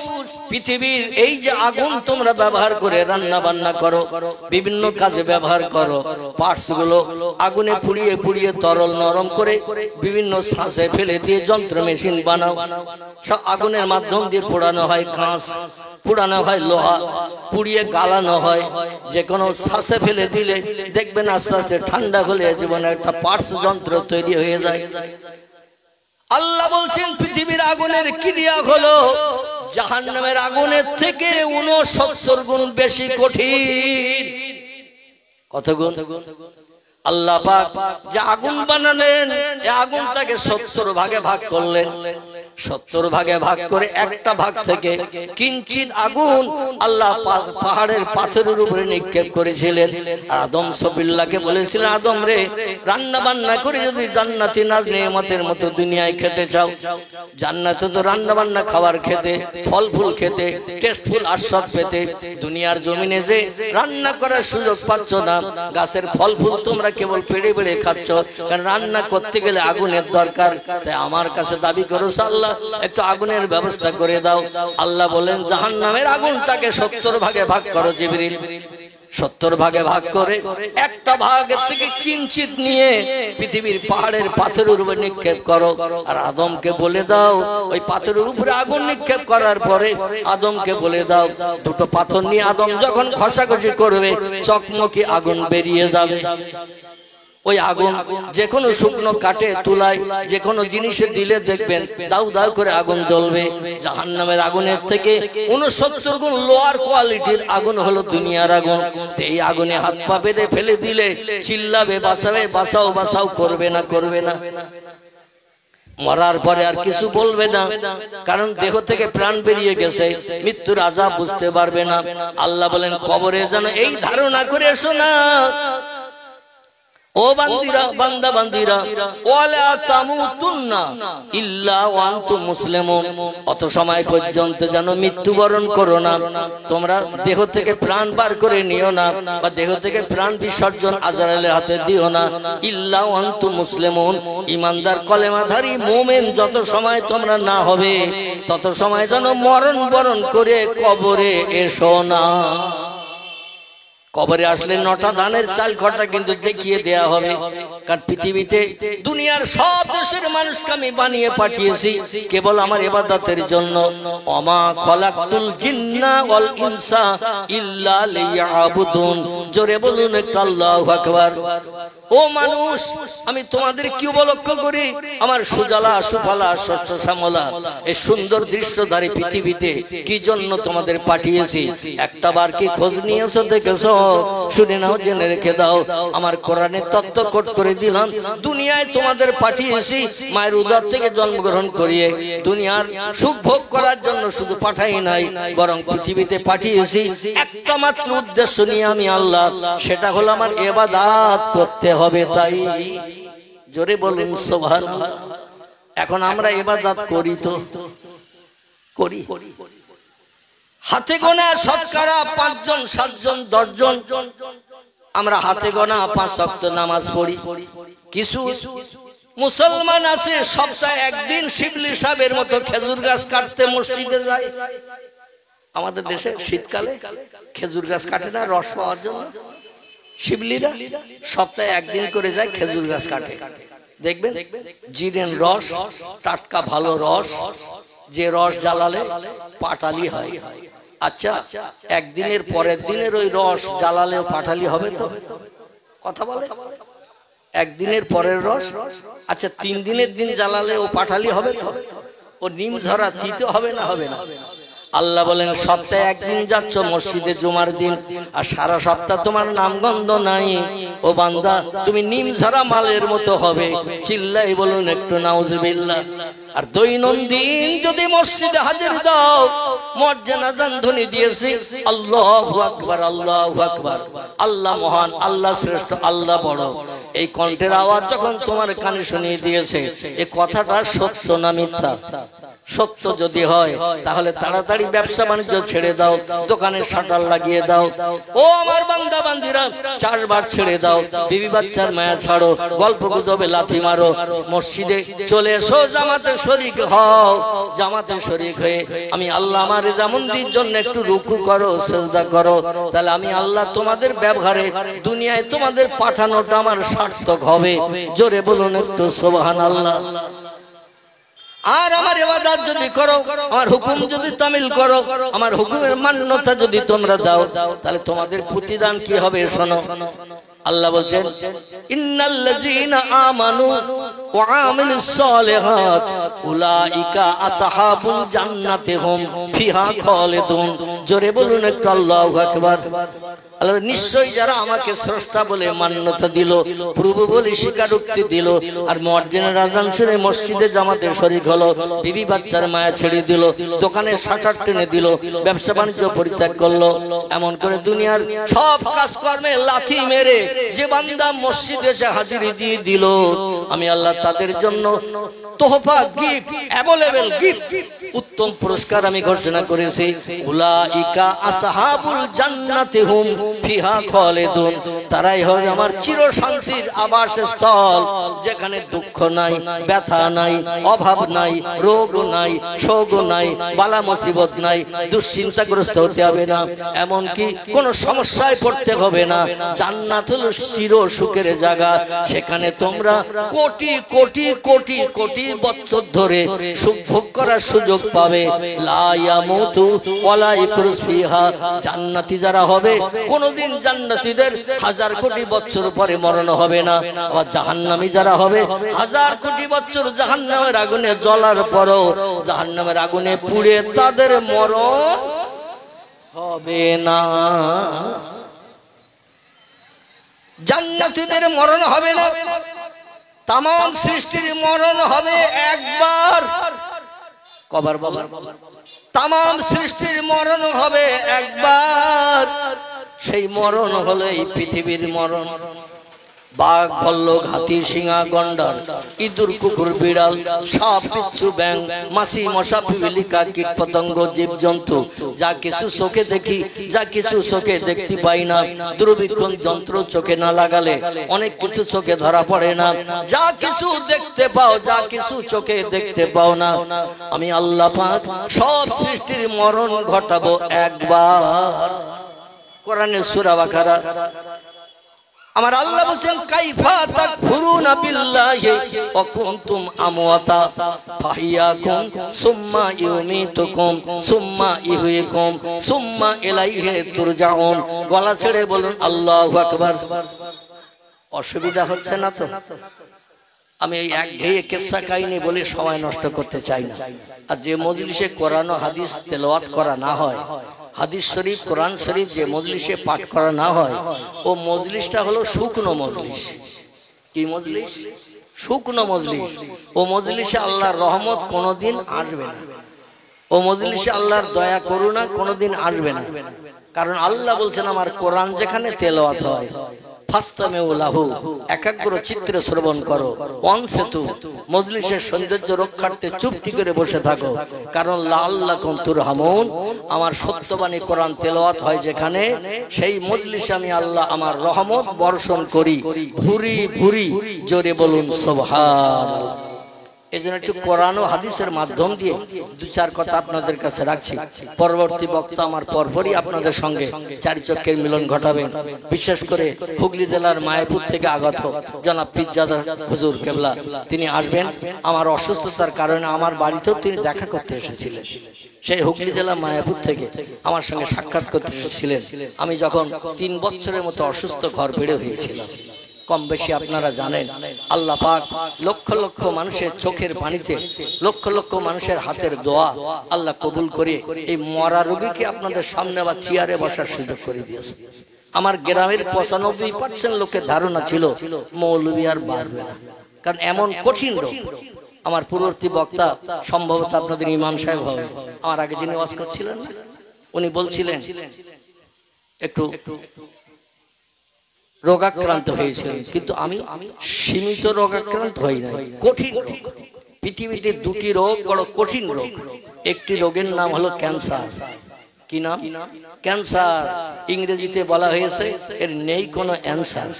পৃথিবীর এই যে আগুন তোমরা ব্যবহার করে রান্না বান্না করো, বিভিন্ন কাজে ব্যবহার করো, পার্টস গুলো আগুনে পুড়িয়ে পুড়িয়ে তরল নরম করে বিভিন্ন শ্বাসে ফেলে দিয়ে যন্ত্র মেশিন বানাও। সব আগুনের মাধ্যম দিয়ে পোড়ানো হয় কাঁচ, পোড়ানো হয় লোহা, পুড়িয়ে গালানো হয়। যে কোনো শ্বাসে ফেলে দিলে দেখবেন আস্তে আস্তে ঠান্ডা হলে জীবনে একটা পার্টস যন্ত্র তৈরি হয়ে যায়। আল্লাহ বলছেন পৃথিবীর আগুনের ক্রিয়া হলো জাহান্নামের আগুনের থেকে 69 গুণ বেশি কঠিন। কত গুণ? আল্লাহ পাক যে আগুন বানালেন, এই আগুনটাকে 70 ভাগে ভাগ করলেন। 70 ভাগে ভাগ করে একটা ভাগ থেকে কিঞ্চিত আগুন আল্লাহ পাহাড়ের পাথরের উপরে নিক্ষেপ করেছিলেন। আদম সবিল্লাহকে বলেছিলেন, আদম রে, রান্না বান্না করে যদি জান্নাতি নাজ নেয়ামতের মতো দুনিয়ায় খেতে চাও, জান্নাতে তো রান্না বান্না খাবার খেতে, ফল ফুল খেতে, টেস্টফুল আস্বাদ পেতে, দুনিয়ার জমিনে যে রান্না করার সুযোগ পাচ্ছ না, গাছের ফল ফুল তোমরা কেবল পেড়ে পেড়ে খাচ্ছ, কারণ রান্না করতে গেলে আগুনের দরকার। তাই আমার কাছে দাবি করো, আল্লাহ একটু আগুনের ব্যবস্থা করে দাও। আল্লাহ বলেন জাহান্নামের আগুনটাকে 70 ভাগে ভাগ করো জিবরিল। 70 ভাগে ভাগ করে একটা ভাগের থেকে কিঞ্চিত নিয়ে পৃথিবীর পাহাড়ের পাথরের উপরে নিক্ষেপ করো। আর আদমকে বলে দাও, ওই পাথরের উপরে আগুন নিক্ষেপ করার পরে আদমকে বলে দাও, দুটো পাথর নিয়ে আদম যখন ঘষাঘষি করবে চকমকি আগুন বেরিয়ে যাবে। ওই আগুন যে কোনো শুকনো কাঠে তুলায় যে কোনো জিনিসে দিলে দেখবেন দাউ দাউ করে আগুন জ্বলবে। জাহান্নামের আগুনের থেকে 69 গুণ লোয়ার কোয়ালিটির আগুন হলো দুনিয়ার আগুন। এই আগুনে হাত পা বেঁধে ফেলে দিলে চিল্লাবে, বাঁচাবে, বাঁচাও বাঁচাও করবে না, করবে না। মরার পরে আর কিছু বলবে না, কারণ দেহ থেকে প্রাণ বেরিয়ে গেছে, মৃত্যুর আযাব বুঝতে পারবে না। আল্লাহ বলেন কবরে যেন এই ধারণা করে এসো না, ও বান্দিরা, বান্দা বান্দিরা, ওয়ালা তামুতুন্না ইল্লা ওয়া আনতুম মুসলিমুন, অত সময় পর্যন্ত যেন মৃত্যুবরণ করো না। তোমরা দেহ থেকে প্রাণ বার করে নিও না, বা দেহ থেকে প্রাণ বিসর্জন আজরাইলের হাতে দিও না। ইল্লা ওয়া আনতুম মুসলিমুন, ঈমানদার কলেমাধারী মুমিন যত সময় তোমরা না হবে তত সময় যেন মরণ বরণ করে কবরে এসো না। কবরে আসলে 9টা ধানের চাল খটা কিন্তু দেখিয়ে দেয়া হবে। কারণ পৃথিবীতে দুনিয়ার সব দেশের মানুষকে আমি বানিয়ে পাঠিয়েছি কেবল আমার ইবাদতের জন্য। ওমা খলাকতুল জিন্না ওয়াল ইনসা ইল্লা লিয়াবুদুন। জোরে বলুন আল্লাহু আকবার। ও মানুষ, আমি তোমাদের কি উপলক্ষ করি? আমার সুজলা সুফলা শস্য শ্যামলা এই সুন্দর দৃশ্যধারী পৃথিবীতে কি জন্য তোমাদের পাঠিয়েছি একটা বার কি খোঁজ নিয়েছো, দেখেছো? শুনে নাও, জেনে রেখে দাও। আমার কোরআনে তত্ত্ব কোট করে দিলাম, দুনিয়ায় তোমাদের পাঠিয়েছি মায়ের উদর থেকে জন্মগ্রহণ করিয়ে দুনিয়ার সুখ ভোগ করার জন্য শুধু পাঠাই নাই, বরং পৃথিবীতে পাঠিয়েছি একটা মাত্র উদ্দেশ্য নিয়ে আমি আল্লাহ, সেটা হলো আমার ইবাদত করতে হবে। তাই জোরে বলেন সুবহানাল্লাহ। এখন আমরা ইবাদত করি তো করি, হাতে গোনা শতকরা 5 জন 7 জন 10 জন আমরা হাতে গোনা 5 ওয়াক্ত নামাজ পড়ি। কিছু মুসলমান আছে সপ্তাহে একদিন শিবলি সাহেবের মতো খেজুর গাছ কাটতে মসজিদে যায়। আমাদের দেশে শীতকালে খেজুর গাছ কাটে না রস পাওয়ার জন্য, শিবলিরা সপ্তাহে একদিন করে যায় খেজুর গাছ কাটে। দেখবেন জিরেন রস, টাটকা ভালো রস, যে রস জ্বালালে পাটালি হয়। আচ্ছা, একদিনের পরের দিনের ওই রস জ্বালালেও পাটালি হবে তো? কথা বলে। একদিনের পরের রস, আচ্ছা 3 দিনের দিন জ্বালালে ও পাটালি হবে তো? ও নিম ধরা তিতে হবে না? হবে না। আল্লাহ বলেন সপ্তাহে একদিন যাচ্ছ মসজিদে জুমার দিন, আর সারা সপ্তাহ তোমার নামগন্ধ নাই, ও বান্দা তুমি নিমঝরা মালের মতো হবে। চিল্লাই বলুন একটু নাউজুবিল্লাহ। আর দৈনন্দিন যদি মসজিদে হাজির দাও, মুয়াজ্জিন আযান ধ্বনি দিয়েছে আল্লাহু আকবার আল্লাহু আকবার, আল্লাহ মহান, আল্লাহ শ্রেষ্ঠ, আল্লাহ বড়, এই কণ্ঠের আওয়াজ যখন তোমার কানে শুনিয়ে দিয়েছে, এই কথাটা সত্য না মিথ্যা? সত্য যদি হয় তাহলে তাড়াতাড়ি ব্যবসা বাণিজ্য ছেড়ে দাও, দোকানের শাটার লাগিয়ে দাও। ও আমার বান্দা বান্দিরা, চারবার ছেড়ে দাও, বিবি বাচ্চার মায়া ছাড়ো, গল্প গুজবে লাথি মারো, মসজিদে চলে এসো, জামাতে শরীক হও। জামাতে শরীক হয়ে আমি আল্লাহ আমার রেজামন্দির জন্য একটু রুকু করো, সিজদা করো, তাহলে আমি আল্লাহ তোমাদের ব্যবহারে দুনিয়ায় তোমাদের পাঠানোটা আমার সার্থক হবে। জোরে বলুন একটু সুবহানাল্লাহ। আর আমার ইবাদত যদি করো, আমার হুকুম যদি তামিল করো, আমার হুকুমের মান্যতা যদি তোমরা দাও, তাহলে তোমাদের প্রতিদান কি হবে শোনো। আল্লাহ বলছেন ইন্নাল্লাযীনা আমানু ওয়া আমিলুস সালিহাত উলাইকা আসহাবুল জান্নাতি হুম ফিহা খালিদুন। জোরে বলুন একটু আল্লাহু আকবার। আল্লাহ নিশ্চয়ই যারা আমাকে স্রষ্টা বলে মান্যতা দিল, প্রভু বলে স্বীকারোক্তি দিল, আর মুয়াজ্জিনের আযান শুনে মসজিদে জামাতে শরীক হলো, বিবি বাচ্চার মায়া ছেড়ে দিল, দোকানের শাটার টেনে দিল, ব্যবসা বাণিজ্য পরিত্যাগ করলো, এমন করে দুনিয়ার সব কাজকর্মে লাথি মেরে যে বান্দা মসজিদে এসে হাজিরি দিয়ে দিল, আমি আল্লাহ তাদের জন্য তোহফা, গিফট, অ্যাভেলেবল গিফট, উত্তম পুরস্কার আমি ঘোষণা করেছি। উলাইকা আসহাবুল জান্নাতি হুম ফিহা খালিদুন। তারাই হয় আমার চির শান্তির আবাসস্থল, যেখানে দুঃখ নাই, ব্যথা নাই, অভাব নাই, রোগ নাই, শোক নাই, বালা মুসিবত নাই, দুশ্চিন্তাগ্রস্ত হতে হবে না, এমনকি কোনো সমস্যায় পড়তে হবে না। জান্নাত হলো চির সুখের জায়গা, সেখানে তোমরা কোটি কোটি কোটি কোটি বছর ধরে সুখ ভোগ করার সুযোগ পাবে। লা ইয়ামুতু ওয়ালা ইয়াকুরু ফিহা। জান্নাতি যারা হবে কোনদিন জান্নাতীদের হাজার কোটি বছর পরে মরণ হবে না। আর জাহান্নামী যারা হবে হাজার কোটি বছর জাহান্নামের আগুনে জ্বলার পরও জাহান্নামের আগুনে পুড়ে তাদের মরণ হবে না। জান্নাতীদের মরণ হবে না, তাম সৃষ্টির মরণ হবে একবার। কবার বাবা? তাম সৃষ্টির মরণ হবে একবার। সেই মরণ হলো এই পৃথিবীর মরণ। বাঘ, ভাল্লুক, হাতি, সিংহ, গন্ডার, ইঁদুর, কুকুর, বিড়াল, সাপ, বিচ্ছু, ব্যাঙ, মাছি, মশা, পিপিলিকা, কীট পতঙ্গ, জীবজন্তু, যা কিছু চোখে দেখি, যা কিছু চোখে দেখতে পাই না, দূরবীক্ষণ যন্ত্র চোখে না লাগালে অনেক কিছু চোখে ধরা পড়ে না। যা কিছু দেখতে পাও, যা কিছু চোখে দেখতে পাও না, আমি আল্লাহ পাক সব সৃষ্টির মরণ ঘটাবো একবার। কোরআনে সূরা বাকারা আমার আল্লাহ বলেন কাইফা তাকফুরুনা বিল্লাহি ওয়া কুনতুম আমওয়াতা ফাহিয়াকুম সুম্মা ইউমিতুকুম সুম্মা ইহয়িকুম সুম্মা ইলাইহি তুরজাউন। গলা ছেড়ে বলুন আল্লাহু আকবার। অসুবিধা হচ্ছে না তো? আমি এই একঘেয়ে কিসসা কাহিনী বলে সময় নষ্ট করতে চাই না। আর যে মজলিসে কোরআন ও হাদিস তেলাওয়াত করা না হয়, হাদিস শরীফ, কোরআন শরীফ যে মজলিসে পাঠ করা না হয়, ও মজলিসটা হলো শুকনো মজলিস। কি মজলিস? শুকনো মজলিস। ও মজলিসে আল্লাহর রহমত কোনোদিন আসবে না, ও মজলিসে আল্লাহর দয়া করুণা কোনোদিন আসবে না। কারণ আল্লাহ বলছেন আমার কোরআন যেখানে তেলাওয়াত হয় ফাস্তামিউ লাহু, একাগ্র চিত্রে শ্রবণ করো, অনসেতু, মজলিসের সৌন্দর্য রক্ষার্থে চুপটি করে বসে থাকো। কারণ লাআল্লাকুম তুরহামুন, আমার সত্যবাণী কোরআন তেলাওয়াত হয় যেখানে, সেই মজলিসে আমি আল্লাহ আমার রহমত বর্ষণ করি ভুরি ভুরি। জোরে বলুন সুবহানাল্লাহ। এই জন্য একটু কোরআন ও হাদিসের মাধ্যম দিয়ে দু চার কথা আপনাদের কাছে রাখছি। পরবর্তী বক্তা আমার পরপরই আপনাদের সঙ্গে চারি চক্কের মিলন ঘটাবেন। বিশেষ করে হুগলি জেলার মায়াপুর থেকে আগত জনাব পীরজাদা হুজুর কেবলা, তিনি আসবেন। আমার অসুস্থতার কারণে আমার বাড়িতেও তিনি দেখা করতে এসেছিলেন। সেই হুগলি জেলা মায়াপুর থেকে আমার সঙ্গে সাক্ষাৎ করতে এসেছিলেন আমি যখন 3 বছরের মতো অসুস্থ ঘর বেড়ে হয়েছিলাম। কম বেশি আপনারা জানেন। আল্লাহ পাক লক্ষ লক্ষ মানুষের চোখের পানিতে, লক্ষ লক্ষ মানুষের হাতের দোয়া আল্লাহ কবুল করে এই মরা রোগীকে আপনাদের সামনে আবার চেয়ারে বসার সুযোগ করে দিয়েছে। আমার গ্রামের 95% লোকের ধারণা ছিল মৌলভী আর বাঁচবে না, কারণ এমন কঠিন রোগ। আমার পূর্ববর্তী বক্তা সম্ভবত আপনাদের ইমাম সাহেব হবে, আমার আগে যিনি ওয়াজ করছিলেন উনি বলছিলেন একটু রোগাক্রান্ত হয়েছিলেন, কিন্তু আমি সীমিত রোগাক্রান্ত হই নাই, কঠিন রোগ। পৃথিবীতে দুটি রোগ বড় কঠিন রোগ। একটি রোগের নাম হলো ক্যান্সার। কি নাম? ক্যান্সার। ইংরেজিতে বলা হয়েছে এর নেই কোনো অ্যান্সার।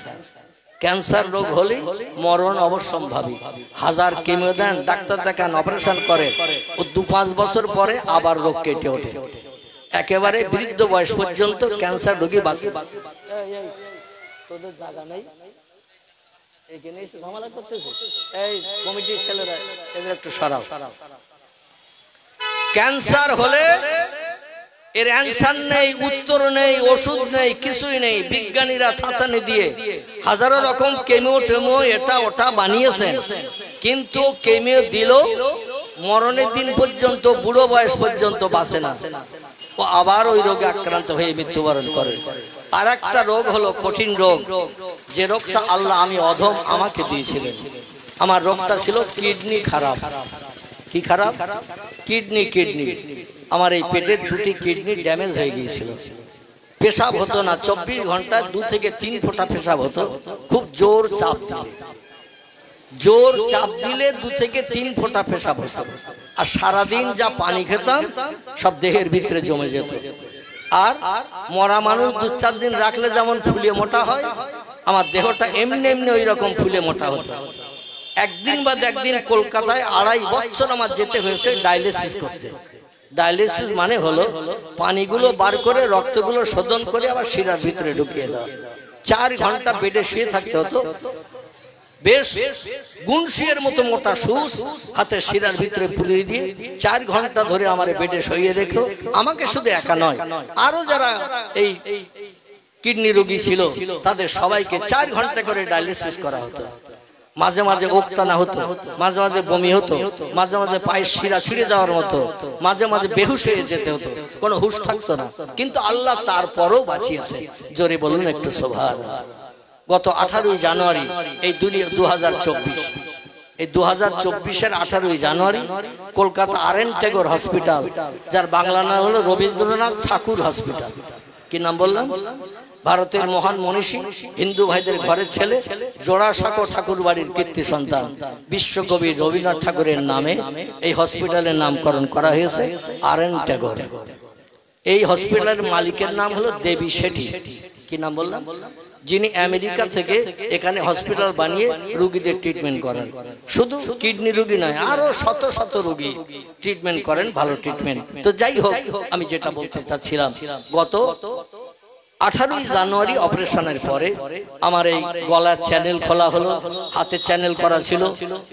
ক্যান্সার রোগ হলে মরণ অবশ্যম্ভাবী। 1000 কেমো দেন, ডাক্তার দেখান, অপারেশন করে, ও 2-5 বছর পরে আবার রোগ কেটে ওঠে। একেবারে বৃদ্ধ বয়স পর্যন্ত ক্যান্সার রোগী বাঁচে। তোদের জায়গা নেই, এখানে এসে ঝামেলা করতেছে। এই কমিটির ছেলেরা এদের একটু সরাও। ক্যান্সার হলে এর অ্যান্সার নেই, উত্তর নেই, ওষুধ নেই, কিছুই নেই। বিজ্ঞানীরা থাতানি দিয়ে হাজারো রকম কেমো টেমো এটা ওটা বানিয়েছেন, কিন্তু কেমো দিল মরণের দিন পর্যন্ত, বুড়ো বয়স পর্যন্ত বাঁচে না, ও আবার ওই রোগে আক্রান্ত হয়ে মৃত্যুবরণ করে। আর একটা রোগ হলো কঠিন রোগ, যে রোগটা আল্লাহ আমি অধম আমাকে দিয়েছিলেন। আমার রোগটা ছিল কিডনি খারাপ। কি খারাপ? কিডনি। আমার এই পেটের 2টি কিডনি ড্যামেজ হয়ে গিয়েছিল। পেশাব হতো না, 24 ঘন্টায় 2 থেকে 3 ফোঁটা পেশাব হতো। খুব জোর চাপ দিলে 2 থেকে 3 ফোঁটা পেশাব হতো। আর সারাদিন যা পানি খেতাম সব দেহের ভিতরে জমে যেত। আর মরা মানুষ 2-4 দিন রাখলে যেমন ফুলে মোটা হয়, আমার দেহটা এমনি এমনি ওই রকম ফুলে মোটা হতো। একদিন বাদ একদিন কলকাতায় 2.5 বছর আমার যেতে হয়েছে ডায়ালিসিস করতে। ডায়ালিসিস মানে হলো পানিগুলো বার করে রক্তগুলো শোধন করে আবার শিরার ভিতরে ঢুকিয়ে দেওয়া। 4 ঘন্টা বেডে শুয়ে থাকতে হতো। বেশ গুনশিয়ের মতো মোটা সুস হাতে শিরার ভিতরে পুরে দিয়ে 4 ঘন্টা ধরে আমার বেডে শুইয়ে রেখো। আমাকে শুধু একা নয়, আরো যারা এই কিডনি রোগী ছিল তাদের সবাইকে 4 ঘন্টা করে ডায়ালিসিস করা হতো। মাঝে মাঝে ওকটানা হতো, মাঝে মাঝে বমি হতো, মাঝে মাঝে পায়ের শিরা ছিঁড়ে যাওয়ার মতো, মাঝে মাঝে বেহুশ হয়ে যেতে হতো, কোনো হুঁশ থাকতো না। কিন্তু আল্লাহ তারপরও বাঁচিয়েছে। জোরে বলুন একটু সুবহানাল্লাহ। গত 18 জানুয়ারি এই 2024, এই 2024-এর 18 জানুয়ারি কলকাতা আর.এন. টেগোর হসপিটাল, যার বাংলা নাম হলো রবীন্দ্রনাথ ঠাকুর হসপিটাল। কি নাম বললাম? ভারতের মহান মনীষী, হিন্দু ভাইদের ঘরের ছেলে, জোড়াসাঁকো ঠাকুর বাড়ির কীর্তি সন্তান বিশ্বকবি রবীন্দ্রনাথ ঠাকুরের নামে এই হসপিটালের নামকরণ করা হয়েছে আর.এন. টেগোর। এই হসপিটালের মালিকের নাম হলো দেবী শেঠি। কি নাম বললাম? যিনি আমেরিকা থেকে এখানে হসপিটাল বানিয়ে রোগীদের ট্রিটমেন্ট করেন। শুধু কিডনি রোগী নয়, আরো শত শত রোগী ট্রিটমেন্ট করেন, ভালো ট্রিটমেন্ট। তো যাই হোক, আমি যেটা বলতে চাচ্ছিলাম, গত 18 জানুয়ারি অপারেশনের পরে আমার এই গলার চ্যানেল খোলা হলো, হাতের চ্যানেল করা ছিল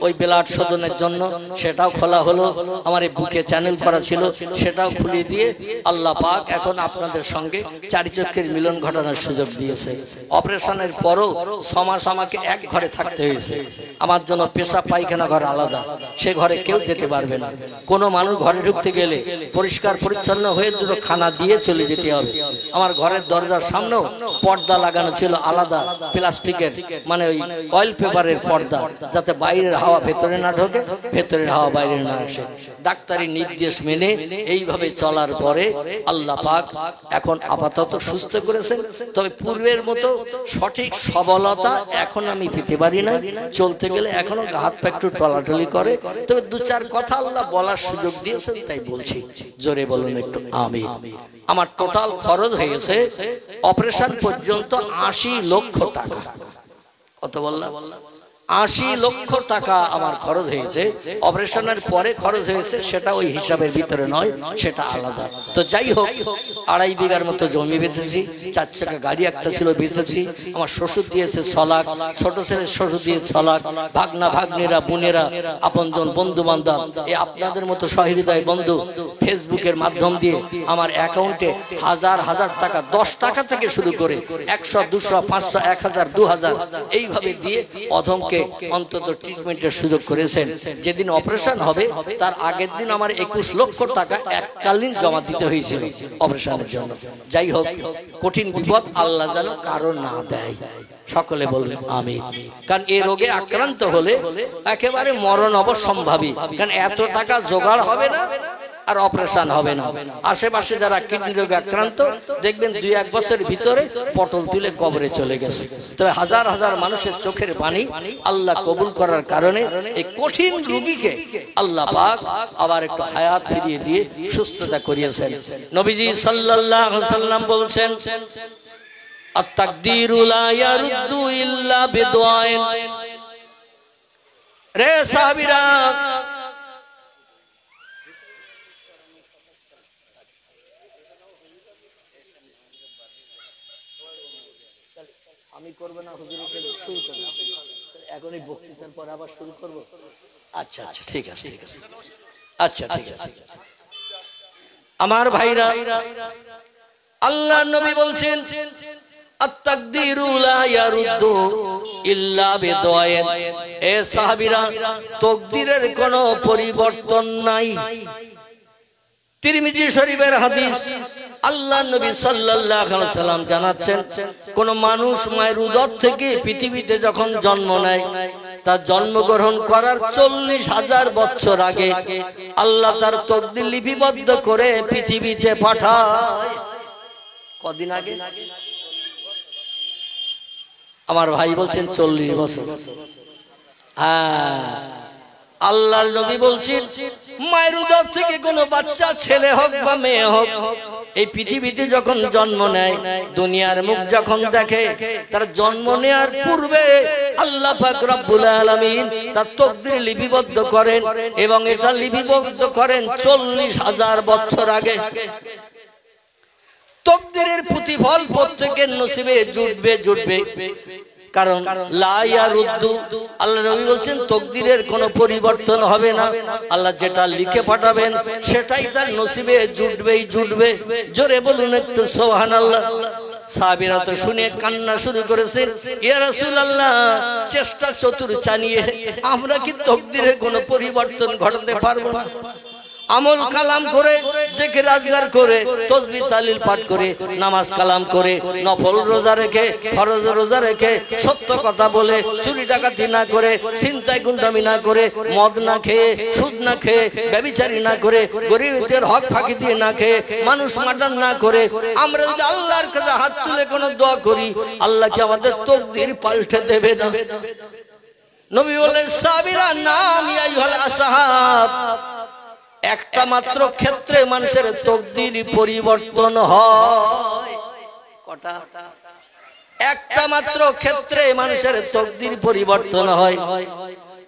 ওই ব্লাড শোধনের জন্য, সেটাও খোলা হলো। আমার এই বুকে চ্যানেল করা ছিল, সেটাও খুলে দিয়ে আল্লাহ পাক এখন আপনাদের সঙ্গে চারিচক্ষের মিলন ঘটানোর সুযোগ দিয়েছে। অপারেশনের পরও 6 মাস আমাকে এক ঘরে থাকতে হয়েছে। আমার জন্য পেশাব পায়খানা ঘর আলাদা, সে ঘরে কেউ যেতে পারবে না। কোনো মানুষ ঘরে ঢুকতে গেলে পরিষ্কার পরিচ্ছন্ন হয়ে দুটো খানা দিয়ে চলে যেতে হবে। আমার ঘরের দরজা সামনেও পর্দা লাগানো ছিল আলাদা প্লাস্টিকের, মানে ওই অয়েল পেপারের পর্দা, যাতে বাইরের হাওয়া ভেতরে না ঢোকে, ভেতরের হাওয়া বাইরে না আসে। ডাক্তারি নির্দেশ মেনে এইভাবে চলার পরে আল্লাহ পাক এখন আপাতত সুস্থ করেছেন। তবে পূর্বের মতো সঠিক সবলতা এখন আমি পেতে পারি না। চলতে গেলে এখনো হাত পা একটু টলাটলি করে, তবে 2-4 কথা আল্লাহ বলার সুযোগ দিয়েছেন, তাই বলছি। জোরে বলুন একটু আমিন। আমার টোটাল খরচ হয়েছে অপারেশন পর্যন্ত 80 লক্ষ টাকা। কত বললাম? 80 লক্ষ টাকা আমার খরচ হয়েছে, অপারেশনের পরে খরচ হয়েছে, সেটা ওই হিসাবের ভিতরে নয়, সেটা আলাদা। তো যাই হোক, 2.5 বিঘার মতো জমি বেচেছি, 4 চাকা গাড়ি একটা ছিল বেচেছি, আমার শ্বশুর দিয়েছে 6 লাখ, ছোট ছেলের শ্বশুর দিয়ে 6 লাখ, ভাগনা ভাগ্নেরা বোনেরা আপনজন বন্ধু বান্ধব, এই আপনাদের মতো সহৃদয় বন্ধু ফেসবুকের মাধ্যম দিয়ে আমার অ্যাকাউন্টে হাজার হাজার টাকা, 10 টাকা থেকে শুরু করে 100, 200, 500, 1000, 2000 এইভাবে দিয়ে অধমকে অন্তত ট্রিটমেন্টের সুযোগ করেছেন। যেদিন অপারেশন হবে তার আগের দিন আমার 21 লক্ষ টাকা এককালীন জমা দিতে হয়েছিল অপারেশনের জন্য। যাই হোক, কঠিন বিপদ আল্লাহ যেন কারো না দেয়, সকলে বলবেন আমিন। কারণ এই রোগে আক্রান্ত হলে একেবারে মরণ অবশ্যম্ভাবী, কারণ এত টাকা জোগাড় হবে না আর অপারেশন হবে না। আশেপাশে যারা কিডনি রোগে আক্রান্ত দেখবেন 2-1 বছরের ভিতরে পটল তুলে কবরে চলে গেছে। তবে হাজার হাজার মানুষের চোখের পানি আল্লাহ কবুল করার কারণে এই কঠিন রোগীকে আল্লাহ পাক আবার একটু হায়াত ফিরিয়ে দিয়ে সুস্থতা করিয়েছেন। নবীজি সাল্লাল্লাহু আলাইহি ওয়াসাল্লাম বলছেন, আত-তাকদীরু লা ইয়ারুদ্দু ইল্লা বিদুআইন। রে সাহাবীরা, আমি করব না, হুজুরকে শুরু করব, এখন এই বক্তৃতার পর আবার শুরু করব। আচ্ছা আচ্ছা, ঠিক আছে ঠিক আছে, আচ্ছা ঠিক আছে। আমার ভাইরা, আল্লাহ নবী বলছেন, আত-তাকদীরু লা ইয়ারুদ্দু ইল্লা বিদুআইন। এ সাহাবীরা, তাকদীরের কোনো পরিবর্তন নাই। তিরমিজি শরীফের হাদিস, আল্লাহ নবী সাল্লাল্লাহু আলাইহি ওয়াসাল্লাম জানাচ্ছেন, কোন মানুষ মায়ের উদর থেকে পৃথিবীতে যখন জন্ম নেয়, তার জন্মগ্রহণ করার 40,000 বছর আগে আল্লাহ তার তাকদীর লিপিবদ্ধ করে পৃথিবীতে পাঠায়। কদিন আগে? আমার ভাই বলছেন 40 বছর। হ্যাঁ, আল্লাহর নবী বলছেন, মায়ের উদর থেকে কোনো বাচ্চা, ছেলে হোক বা মেয়ে হোক, এই পৃথিবীতে যখন জন্ম নেয়, দুনিয়ার মুখ যখন দেখে, তার জন্ম নেয়ার পূর্বে আল্লাহ পাক রব্বুল আলামিন তার তাকদীর লিপিবদ্ধ করেন, এবং এটা লিপিবদ্ধ করেন 40,000 বছর আগে। তাকদীরের প্রতিফল প্রত্যেকের নসিবে জুটবে জুটবে, কারণ লা ইয়ারুদ্দু, আল্লাহ নবী বলছেন তাকদীরের কোনো পরিবর্তন হবে না। আল্লাহ যেটা লিখে পাঠাবেন সেটাই তার নসিবে জুটবেই জুটবে। জোরে বলুন একটু সুবহানাল্লাহ। সাহাবীরা তো শুনে কান্না শুরু করেছেন, ইয়া রাসূলুল্লাহ, চেষ্টা চতুর চালিয়ে আমরা কি তাকদীরের কোনো পরিবর্তন ঘটাতে পারবো না? আমল কালাম করে, জিকির আজগার করে, তাসবিহ তাহলিল পাঠ করে, নামাজ কালাম করে, নফল রোজা রেখে, ফরজ রোজা রেখে, সত্য কথা বলে, চুরি ডাকাতি না করে, ছিনতাই গুন্ডামি না করে, মদ না খেয়ে, সুদ না খেয়ে, ব্যভিচারী না করে, গরিবদের হক ফাঁকি দিয়ে না খেয়ে, মানুষ মার্ডার না করে, আমরা যদি আল্লাহর কাছে হাত তুলে কোনো দোয়া করি, আল্লাহ কি আমাদের তাকদীর পাল্টে দেবে না? নবী বলেন, সাহাবীরা, নাম ইয়া আইয়ুহাল আসহাব, একটা মাত্র ক্ষেত্রে মানুষের তাকদীর পরিবর্তন হয়। কটা? একটা মাত্র ক্ষেত্রে মানুষের তাকদীর পরিবর্তন হয়।